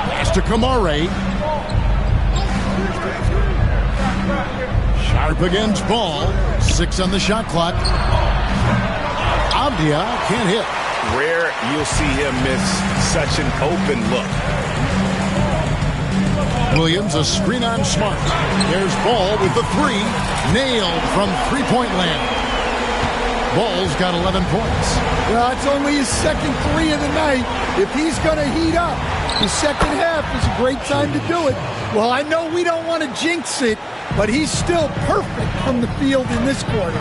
Pass to Kamare. Sharp against Ball. 6 on the shot clock. Avdia can't hit. Rare you'll see him miss such an open look. Williams, a screen on Smart. There's Ball with the 3. Nailed from three-point land. Ball's got 11 points. Well, it's only his second 3 of the night. If he's going to heat up, the second half is a great time to do it. Well, I know we don't want to jinx it, but he's still perfect from the field in this quarter.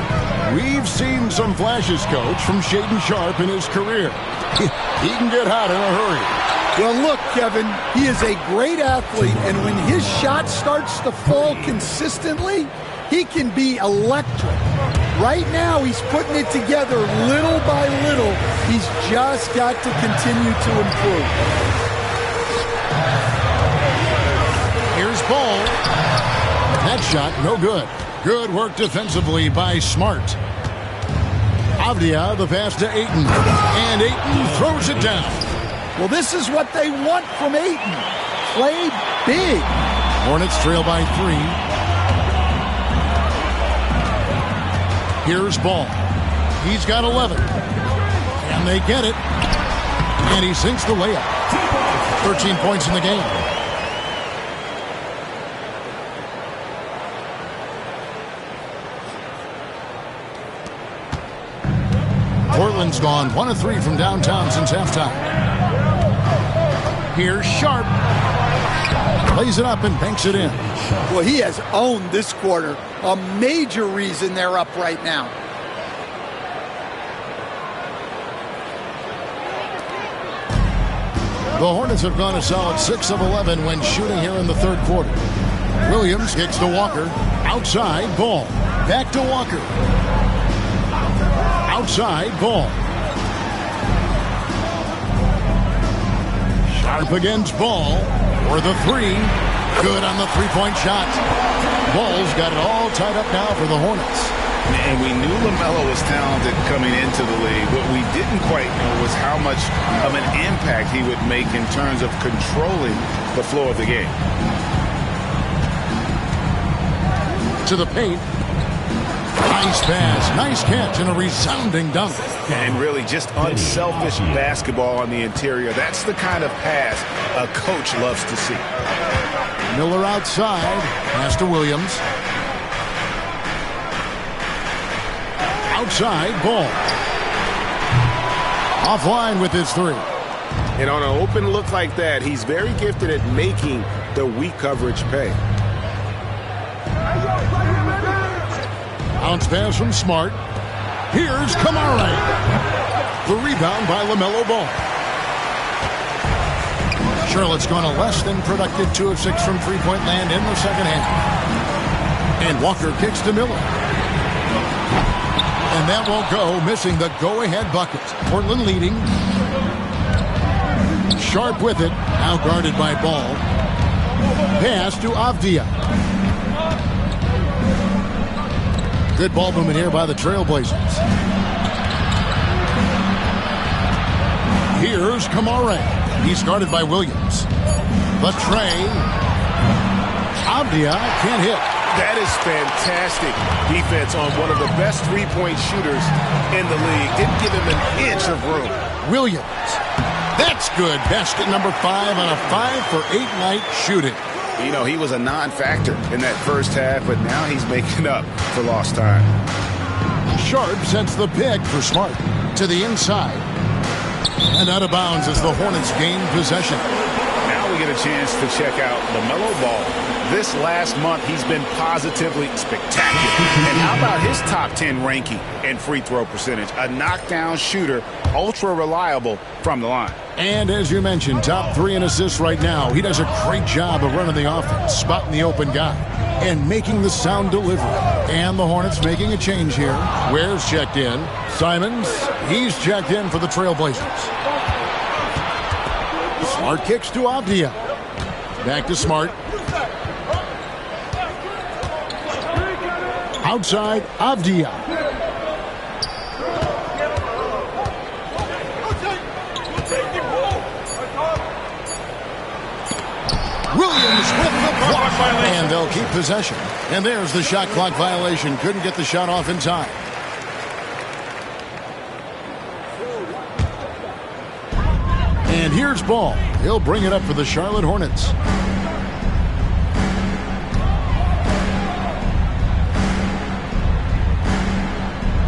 We've seen some flashes, Coach, from Shaedon Sharp in his career. He can get hot in a hurry. Well, look, Kevin, he is a great athlete, and when his shot starts to fall consistently, he can be electric. Right now, he's putting it together little by little. He's just got to continue to improve. Here's Ball. That shot, no good. Good work defensively by Smart. Avdia, the pass to Ayton. And Ayton throws it down. Well, this is what they want from Ayton. Play big. Hornets trail by 3. Here's Ball. He's got 11. And they get it. And he sinks the layup. 13 points in the game. Portland's gone 1 of 3 from downtown since halftime. Here's Sharp. Lays it up and banks it in. Well, he has owned this quarter. A major reason they're up right now. The Hornets have gone a solid 6 of 11 when shooting here in the third quarter. Williams kicks to Walker. Outside, Ball. Back to Walker. Outside, Ball. Sharp against Ball. For the 3. Good on the three-point shot. Ball's got it all tied up now for the Hornets. And we knew LaMelo was talented coming into the league. What we didn't quite know was how much of an impact he would make in terms of controlling the flow of the game. To the paint. Nice pass, nice catch, and a resounding dunk. And really just unselfish basketball on the interior. That's the kind of pass a coach loves to see. Miller outside, pass to Williams. Outside, Ball. Offline with his 3. And on an open look like that, he's very gifted at making the weak coverage pay. Bounce pass from Smart. Here's Kamare. The rebound by LaMelo Ball. Charlotte's gone a less than productive 2 of 6 from three-point land in the second half. And Walker kicks to Miller. And that won't go, missing the go-ahead bucket. Portland leading. Sharp with it, now guarded by Ball. Pass to Avdia. Good ball movement here by the Trailblazers. Here's Kamare. He's guarded by Williams. The tray. Avdia can't hit. That is fantastic defense on one of the best three-point shooters in the league. Didn't give him an inch of room. Williams. That's good. Basket number 5 on a 5-for-8 night shooting. You know, he was a non-factor in that first half, but now he's making up for lost time. Sharp sets the pick for Smart to the inside. And out of bounds as the Hornets gain possession. Now we get a chance to check out LaMelo Ball. This last month, he's been positively spectacular. And how about his top 10 ranking and free throw percentage? A knockdown shooter, ultra reliable from the line. And as you mentioned, top 3 in assists right now. He does a great job of running the offense, spotting the open guy, and making the sound delivery. And the Hornets making a change here. Ware's checked in. Simons, he's checked in for the Trailblazers. Smart kicks to Avdia. Back to Smart. Outside, Avdia. Williams with the block. And they'll keep possession. And there's the shot clock violation. Couldn't get the shot off in time. And here's Ball. He'll bring it up for the Charlotte Hornets.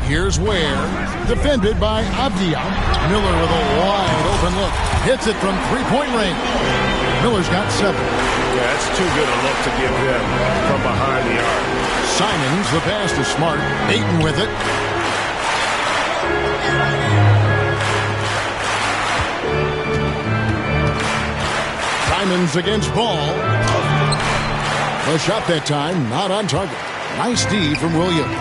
Here's Ware, defended by Avdia. Miller with a wide open look. Hits it from three-point range. Miller's got 7. Yeah, that's too good a look to give them from behind the arc. Simons, the pass to Smart. Ayton with it. Simons against Ball. The shot that time, not on target. Nice D from Williams.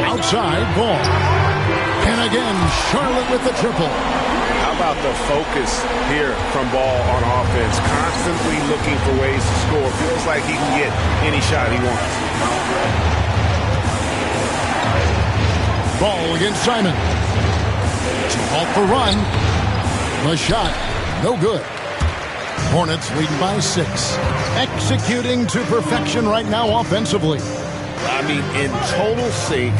Outside, Ball. And again, Charlotte with the triple. How about the focus here from Ball on offense? Constantly looking for ways to score. Feels like he can get any shot he wants. Ball against Simon. To halt the run. The shot, no good. Hornets leading by 6. Executing to perfection right now offensively. I mean, in total sync.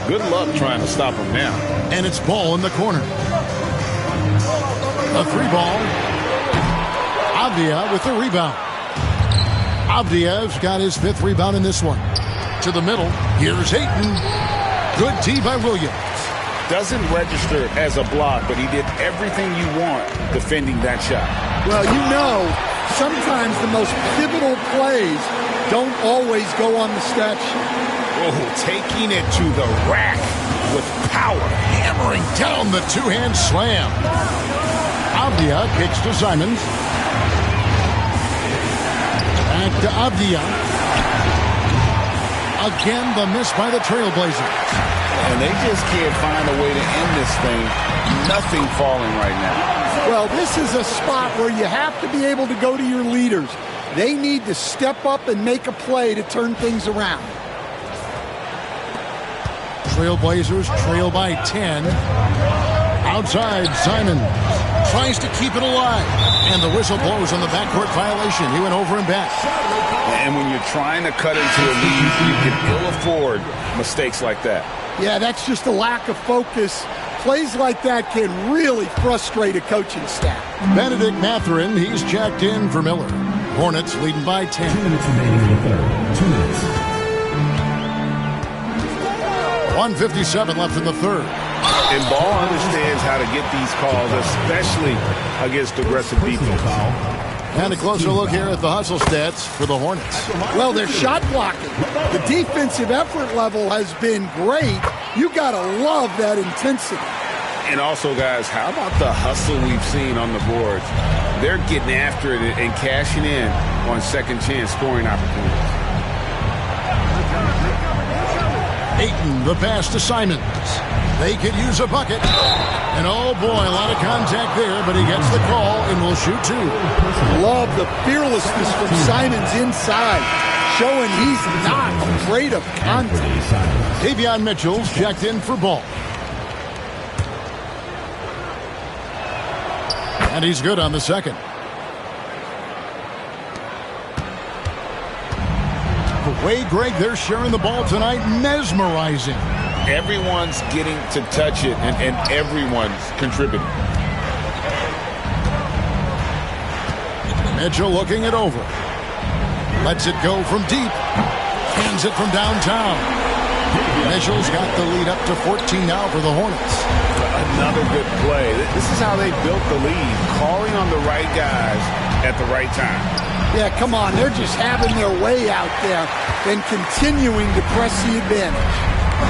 Good luck trying to stop him now. And it's Ball in the corner. A 3-ball. Avdia with the rebound. Avdia's got his 5th rebound in this one. To the middle. Here's Ayton. Good tee by Williams. Doesn't register as a block, but he did everything you want defending that shot. Well, you know, sometimes the most pivotal plays don't always go on the stat sheet. Oh, taking it to the rack with power. Hammering down the two-hand slam. Avdia kicks to Simons. Back to Avdia. Again, the miss by the Trailblazers. And they just can't find a way to end this thing. Nothing falling right now. Well, this is a spot where you have to be able to go to your leaders. They need to step up and make a play to turn things around. Trailblazers trail by 10. Outside, Simon tries to keep it alive. And the whistle blows on the backcourt violation. He went over and back. And when you're trying to cut into a lead, you can ill afford mistakes like that. Yeah, that's just a lack of focus. Plays like that can really frustrate a coaching staff. Benedict Mathurin, he's checked in for Miller. Hornets leading by 10. 2 minutes remaining in the third. 2 minutes. 1:57 left in the third. And Ball understands how to get these calls, especially against aggressive defense. And a closer look here at the hustle stats for the Hornets. Well, they're shot blocking. The defensive effort level has been great. You got to love that intensity. And also, guys, how about the hustle we've seen on the boards? They're getting after it and cashing in on second chance scoring opportunities. Ayton, the pass to Simons. They could use a bucket. And oh boy, a lot of contact there, but he gets the call and will shoot 2. Love the fearlessness from Simons inside, showing he's not afraid of contact. Davion Mitchell's checked in for Ball. And he's good on the second. The way, Greg, they're sharing the ball tonight, mesmerizing. Everyone's getting to touch it, and everyone's contributing. Mitchell looking it over. Lets it go from deep. Hands it from downtown. Mitchell's got the lead up to 14 now for the Hornets. Another good play. This is how they built the lead, calling on the right guys at the right time. Yeah, come on. They're just having their way out there and continuing to press the advantage.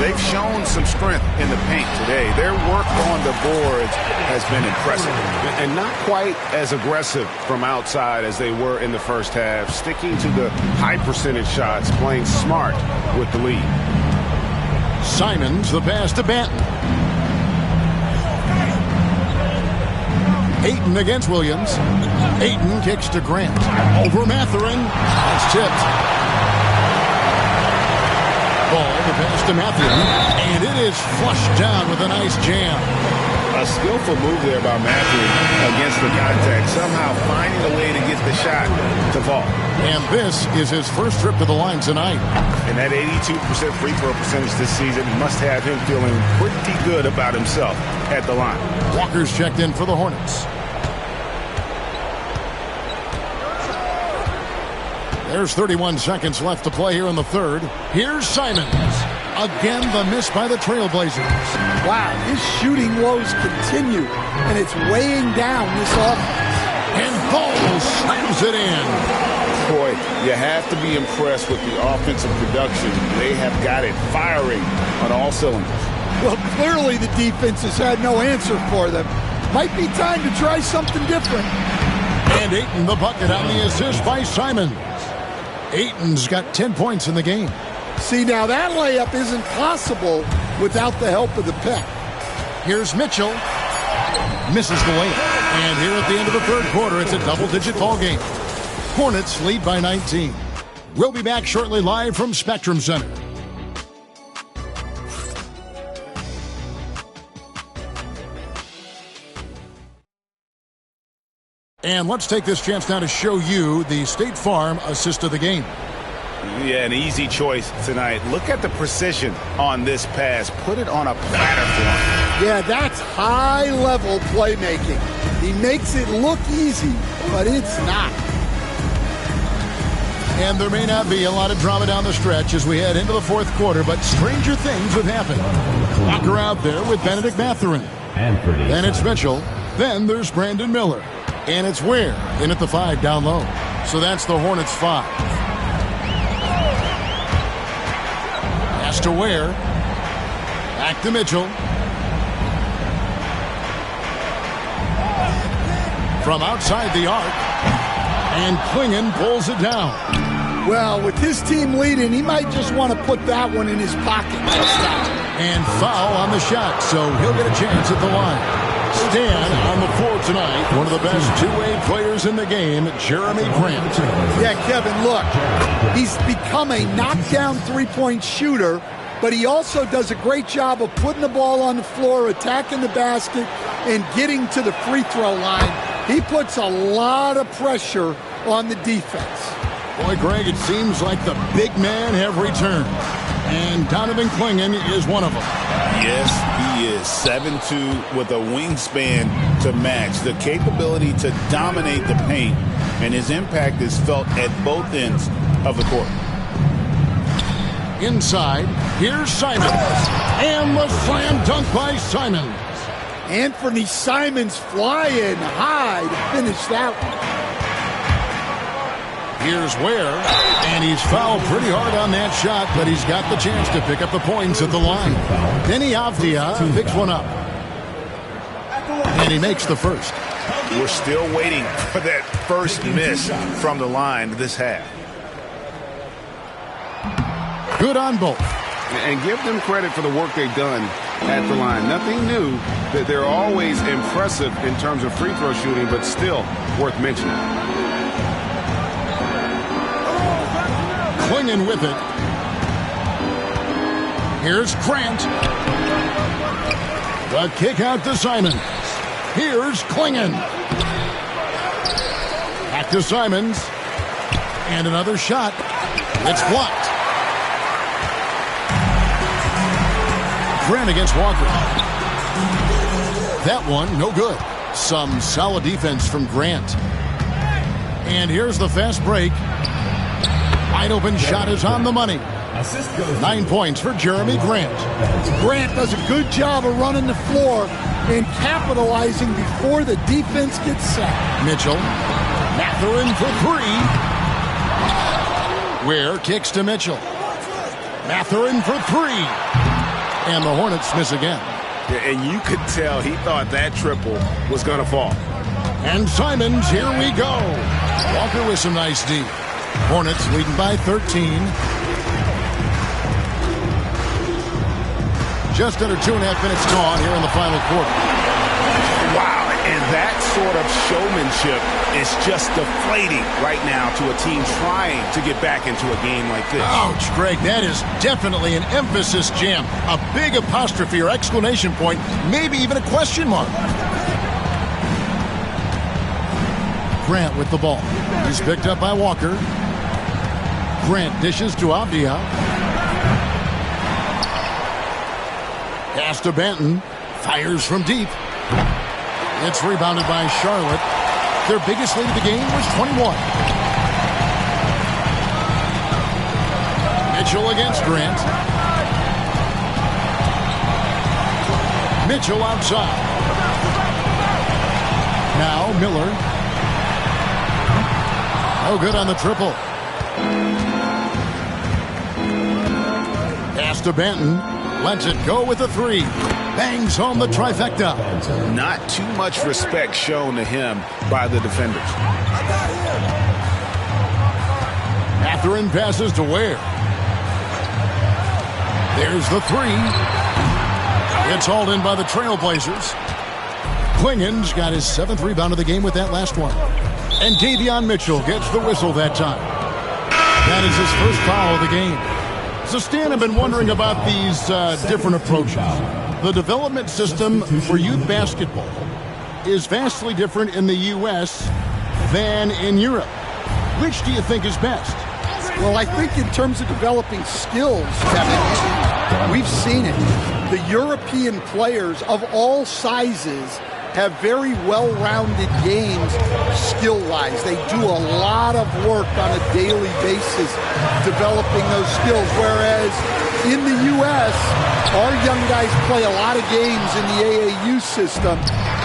They've shown some strength in the paint today. Their work on the boards has been impressive. And not quite as aggressive from outside as they were in the first half, sticking to the high percentage shots, playing smart with the lead. Simons, the pass to Banton. Ayton against Williams. Ayton kicks to Grant. Over Mathurin. It's tipped. Ball, the pass to Mathurin. And it is flushed down with a nice jam. A skillful move there by Mathurin against the contact, somehow finding a way to get the shot to fall. And this is his first trip to the line tonight. And that 82% free throw percentage this season must have him feeling pretty good about himself at the line. Walker's checked in for the Hornets. There's 31 seconds left to play here in the third. Here's Simons. Again, the miss by the Trailblazers. Wow, his shooting woes continue, and it's weighing down this offense. And Ball slams it in. Boy, you have to be impressed with the offensive production. They have got it firing on all cylinders. Well, clearly the defense has had no answer for them. Might be time to try something different. And Ayton the bucket on the assist by Simons. Ayton's got 10 points in the game. See, now that layup isn't possible without the help of the pick. Here's Mitchell. Misses the layup. And here at the end of the third quarter, it's a double-digit ball game. Hornets lead by 19. We'll be back shortly live from Spectrum Center. And let's take this chance now to show you the State Farm assist of the game. Yeah, an easy choice tonight. Look at the precision on this pass. Put it on a platter for him. Yeah, that's high-level playmaking. He makes it look easy, but it's not. And there may not be a lot of drama down the stretch as we head into the fourth quarter, but stranger things have happened. Walker out there with Benedict Mathurin. Then it's Mitchell. Then there's Brandon Miller. And it's Ware in at the 5 down low. So that's the Hornets 5. Pass to Ware. Back to Mitchell. From outside the arc. And Klingon pulls it down. Well, with his team leading, he might just want to put that one in his pocket. And foul on the shot, so he'll get a chance at the line. Stan on the floor tonight, one of the best two-way players in the game, Jeremy Grant. Yeah, Kevin, look, he's become a knockdown three-point shooter, but he also does a great job of putting the ball on the floor, attacking the basket, and getting to the free throw line. He puts a lot of pressure on the defense. Boy, Greg, it seems like the big men have returned. And Donovan Klingon is one of them. Yes, he is. 7'2" with a wingspan to match. The capability to dominate the paint, and his impact is felt at both ends of the court. Inside, here's Simons. And the slam dunk by Simons. Anthony Simons flying high to finish that one. Here's Ware, and he's fouled pretty hard on that shot, but he's got the chance to pick up the points at the line. Deni Avdija picks one up. And he makes the first. We're still waiting for that first miss from the line this half. Good on both. And give them credit for the work they've done at the line. Nothing new. That they're always impressive in terms of free throw shooting, but still worth mentioning. Klingon with it. Here's Grant. The kick out to Simons. Here's Klingon. Back to Simons. And another shot. It's blocked. Grant against Walker. That one, no good. Some solid defense from Grant. And here's the fast break. Wide open shot is on the money. 9 points for Jeremy Grant. Grant does a good job of running the floor and capitalizing before the defense gets set. Mitchell. Mathurin for 3. Ware kicks to Mitchell. Mathurin for 3. And the Hornets miss again. Yeah, and you could tell he thought that triple was going to fall. And Simons, here we go. Walker with some nice D. Hornets leading by 13. Just under 2.5 minutes gone here in the final quarter. Wow, and that sort of showmanship is just deflating right now to a team trying to get back into a game like this. Ouch, Greg, that is definitely an emphasis jam. A big apostrophe or exclamation point, maybe even a question mark. Grant with the ball. He's picked up by Walker. Grant dishes to Avdia. Pass to Banton. Fires from deep. It's rebounded by Charlotte. Their biggest lead of the game was 21. Mitchell against Grant. Mitchell outside. Now Miller. No good on the triple. Pass to Banton. Lets it go with a 3. Bangs home the trifecta. Not too much respect shown to him by the defenders. Mathurin passes to Ware. There's the 3. It's hauled in by the Trailblazers. Klingen's got his 7th rebound of the game with that last one. And Davion Mitchell gets the whistle that time. That is his first foul of the game. So, Stan, I've been wondering about these different approaches. The development system for youth basketball is vastly different in the U.S. than in Europe. Which do you think is best? Well, I think in terms of developing skills, Kevin, we've seen it. The European players of all sizes have very well-rounded games skill-wise. They do a lot of work on a daily basis developing those skills, whereas in the U.S., our young guys play a lot of games in the AAU system.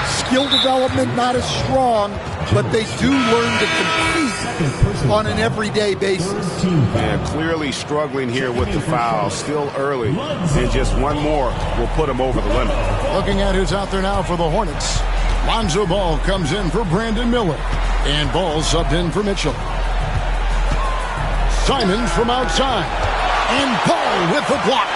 Skill development not as strong, but they do learn to compete on an everyday basis. Yeah, clearly struggling here with the foul, still early, and just one more will put them over the limit. Looking at who's out there now for the Hornets. Lonzo Ball comes in for Brandon Miller, and Ball subbed in for Mitchell. Simons from outside, and Ball with the block.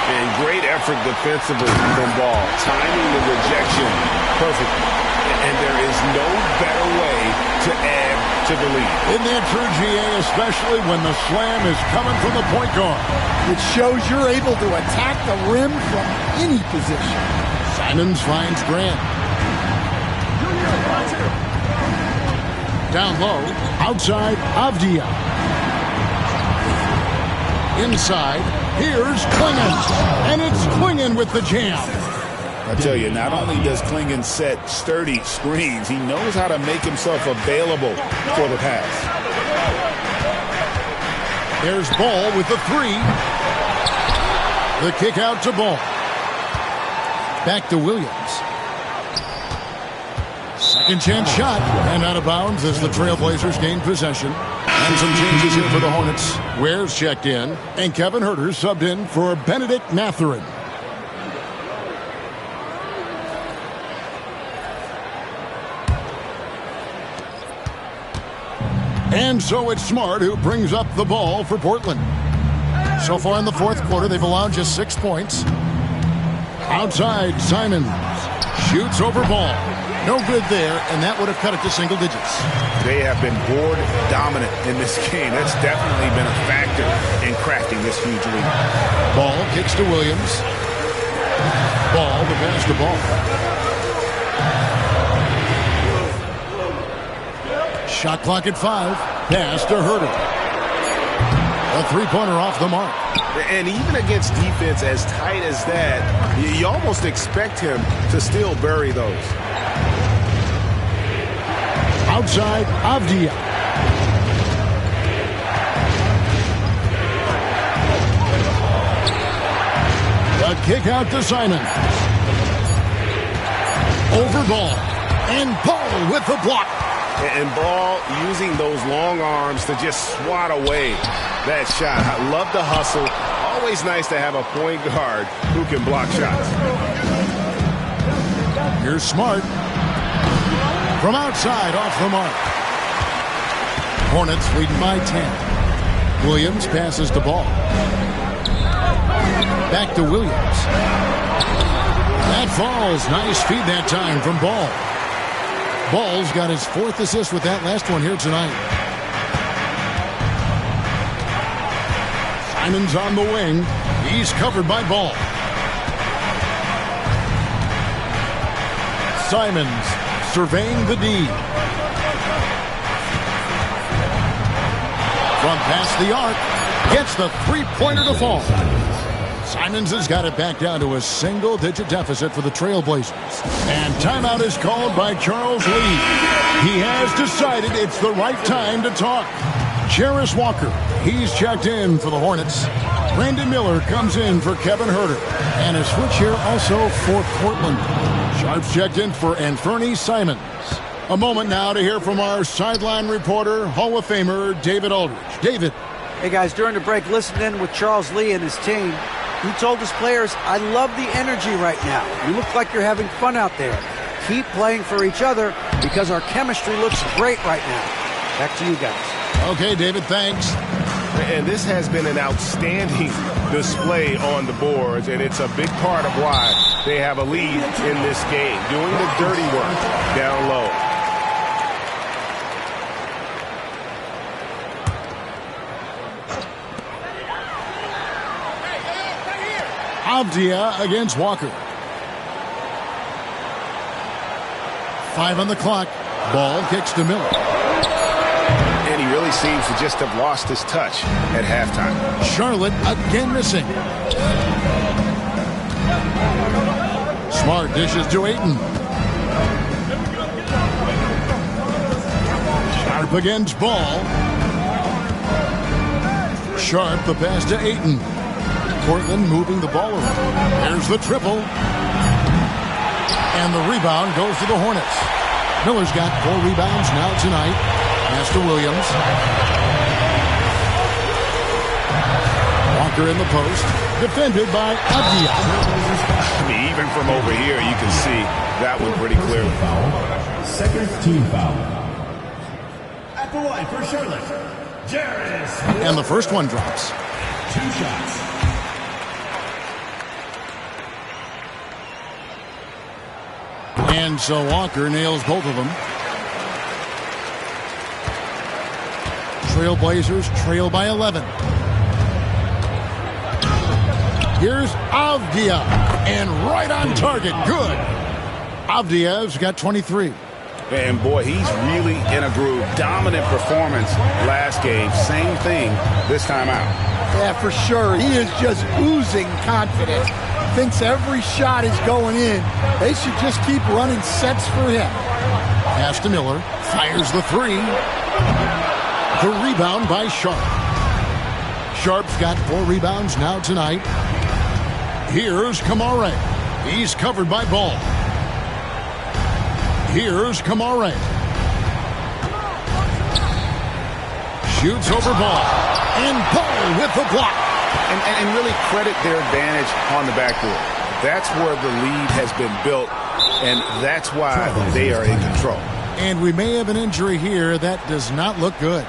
And great effort defensively from Ball, timing the rejection perfectly. And there is no better way to add to the lead. Isn't that true, GA, especially when the slam is coming from the point guard? It shows you're able to attack the rim from any position. Simons finds Grant. Down low, outside Avdia. Inside, here's Klingen. And it's Klingen with the jam. I tell you, not only does Klingen set sturdy screens, he knows how to make himself available for the pass. There's Ball with the 3. The kick out to Ball. Back to Williams. Second chance shot, and out of bounds as the Trailblazers gain possession. And some changes here for the Hornets. Ware's checked in, and Kevin Huerter subbed in for Benedict Mathurin. And so it's Smart who brings up the ball for Portland. So far in the fourth quarter, they've allowed just 6 points. Outside, Simons shoots over Ball. No good there, and that would have cut it to single digits. They have been board dominant in this game. That's definitely been a factor in crafting this huge lead. Ball kicks to Williams. Ball to pass the ball. Shot clock at 5. Pass to Huerter. A three-pointer off the mark. And even against defense as tight as that, you almost expect him to still bury those. Outside, Avdia. A kick out to Simon. Over Ball. And Ball with the block. And Ball using those long arms to just swat away that shot. I love the hustle. Always nice to have a point guard who can block shots. Here's Smart. From outside, off the mark. Hornets leading by 10. Williams passes the ball. Back to Williams. That falls. Nice feed that time from Ball. Ball's got his 4th assist with that last one here tonight. Simon's on the wing. He's covered by Ball. Simons surveying the D. From past the arc. Gets the three-pointer to fall. Simons has got it back down to a single-digit deficit for the Trailblazers. And timeout is called by Charles Lee. He has decided it's the right time to talk. Jarace Walker, he's checked in for the Hornets. Brandon Miller comes in for Kevin Huerter. And a switch here also for Portland. Sharps checked in for Anfernee Simons. A moment now to hear from our sideline reporter, Hall of Famer David Aldridge. David. Hey, guys, during the break, listen in with Charles Lee and his team. He told his players, I love the energy right now. You look like you're having fun out there. Keep playing for each other because our chemistry looks great right now. Back to you guys. Okay, David, thanks. And this has been an outstanding display on the boards, and it's a big part of why they have a lead in this game, doing the dirty work down low. Avdia against Walker. 5 on the clock. Ball kicks to Miller. And he really seems to just have lost his touch at halftime. Charlotte again missing. Smart dishes to Ayton. Sharp against Ball. Sharp the pass to Ayton. Portland moving the ball around. There's the triple. And the rebound goes to the Hornets. Miller's got 4 rebounds now tonight. Pass to Williams. Walker in the post. Defended by Avdia. I mean, even from over here, you can see that one pretty clearly. Second team foul. At the line for Charlotte, Jarace. And the first one drops. 2 shots. And so Walker nails both of them. Trailblazers trail by 11. Here's Avdia. And right on target. Good. Avdia's got 23. And boy, he's really in a groove. Dominant performance last game. Same thing this time out. Yeah, for sure. He is just oozing confidence. Thinks every shot is going in. They should just keep running sets for him. Pass to Miller. Fires the 3. The rebound by Sharp. Sharp's got 4 rebounds now tonight. Here's Kamare. He's covered by Ball. Here's Kamare. Shoots over Ball. And Ball with the block. And really credit their advantage on the backboard. That's where the lead has been built, and that's why they are in control. And we may have an injury here that does not look good.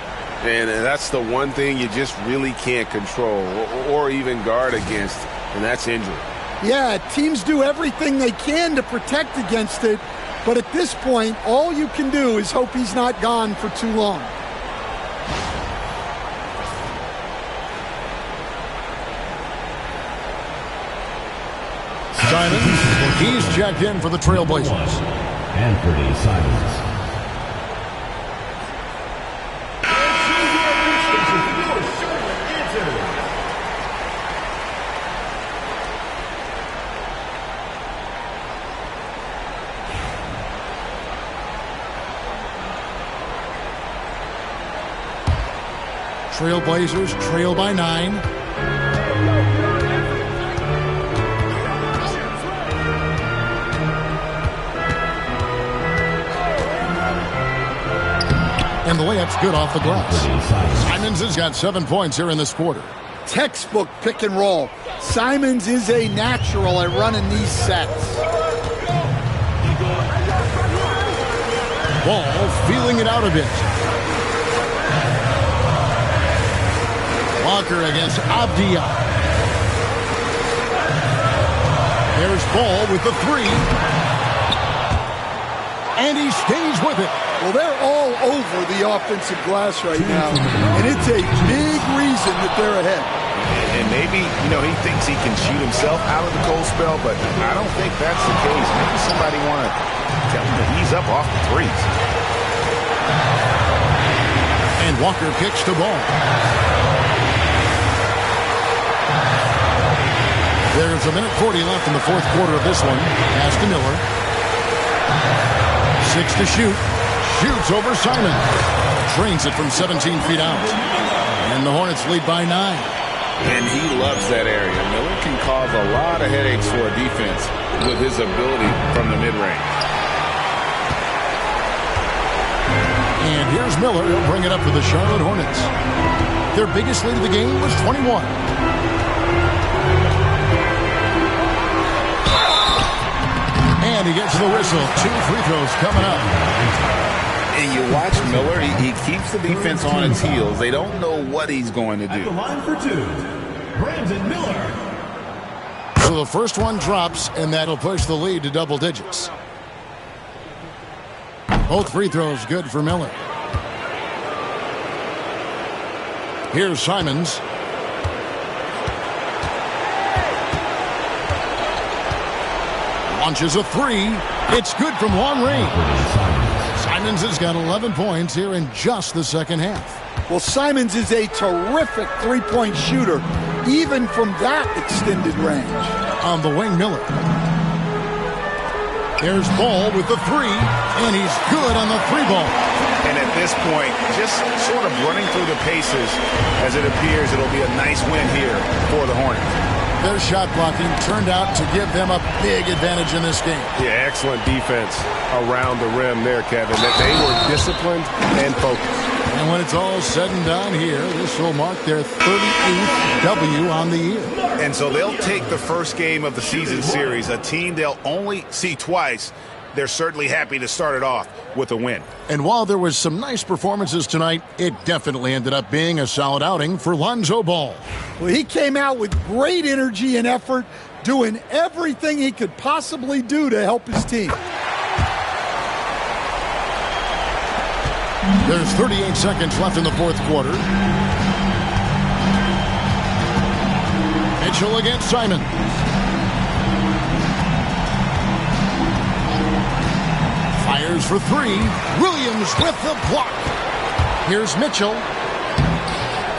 And that's the one thing you just really can't control or even guard against, and that's injury. Yeah, teams do everything they can to protect against it, but at this point, all you can do is hope he's not gone for too long. Simons, he's checked in for the Trailblazers. Anfernee Simons. Trailblazers trail by 9. And the layup's good off the glass. Simons has got 7 points here in this quarter. Textbook pick and roll. Simons is a natural at running these sets. Ball feeling it out a bit. Walker against Avdia. There's Ball with the 3. And he stays with it. Well, they're all over the offensive glass right now, and it's a big reason that they're ahead. And maybe, he thinks he can shoot himself out of the cold spell, but I don't think that's the case. Maybe somebody want to tell him to ease up off the threes. And Walker kicks the ball. There's 1:40 left in the fourth quarter of this one. Pass to Miller. 6 to shoot. Shoots over Simon. Drains it from 17 feet out. And the Hornets lead by 9. And he loves that area. Miller can cause a lot of headaches for a defense with his ability from the mid-range. And here's Miller. He'll bring it up for the Charlotte Hornets. Their biggest lead of the game was 21. And he gets the whistle. 2 free throws coming up. And you watch Miller, he keeps the defense on its heels. They don't know what he's going to do. At the line for 2, Brandon Miller. So the first one drops, and that'll push the lead to double digits. Both free throws good for Miller. Here's Simons. Launches a 3. It's good from long range. Simons has got 11 points here in just the second half. Well, Simons is a terrific three-point shooter, even from that extended range. On the wing, Miller. There's Ball with the 3, and he's good on the 3-ball. And at this point, just sort of running through the paces, as it appears it'll be a nice win here for the Hornets. Their shot blocking turned out to give them a big advantage in this game. Yeah, excellent defense around the rim there, Kevin. That they were disciplined and focused. And when it's all said and done here, this will mark their 38th W on the year. And so they'll take the first game of the season series, a team they'll only see twice. They're certainly happy to start it off with a win. And while there was some nice performances tonight, it definitely ended up being a solid outing for Lonzo Ball. Well, he came out with great energy and effort, doing everything he could possibly do to help his team. There's 38 seconds left in the fourth quarter. Mitchell against Simon. Fires for 3. Williams with the block. Here's Mitchell.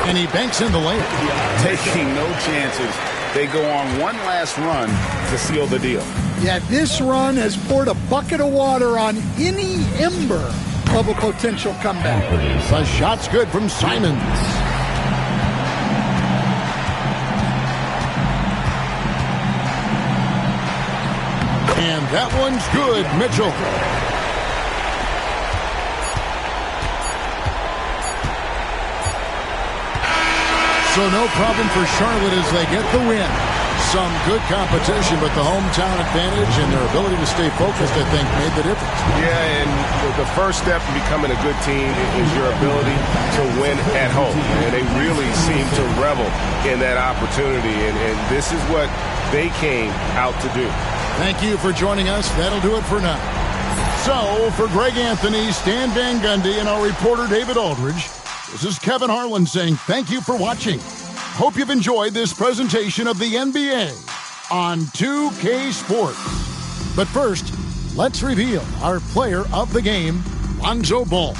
And he banks in the layup. Taking no chances. They go on one last run to seal the deal. Yeah, this run has poured a bucket of water on any ember of a potential comeback. The shot's good from Simons. And that one's good, Mitchell. So no problem for Charlotte as they get the win. Some good competition, but the hometown advantage and their ability to stay focused, I think, made the difference. Yeah, and the first step in becoming a good team is your ability to win at home. And they really seem to revel in that opportunity, and this is what they came out to do. Thank you for joining us. That'll do it for now. So, for Greg Anthony, Stan Van Gundy, and our reporter David Aldridge, this is Kevin Harlan saying thank you for watching. Hope you've enjoyed this presentation of the NBA on 2K Sports. But first, let's reveal our player of the game, Lonzo Ball.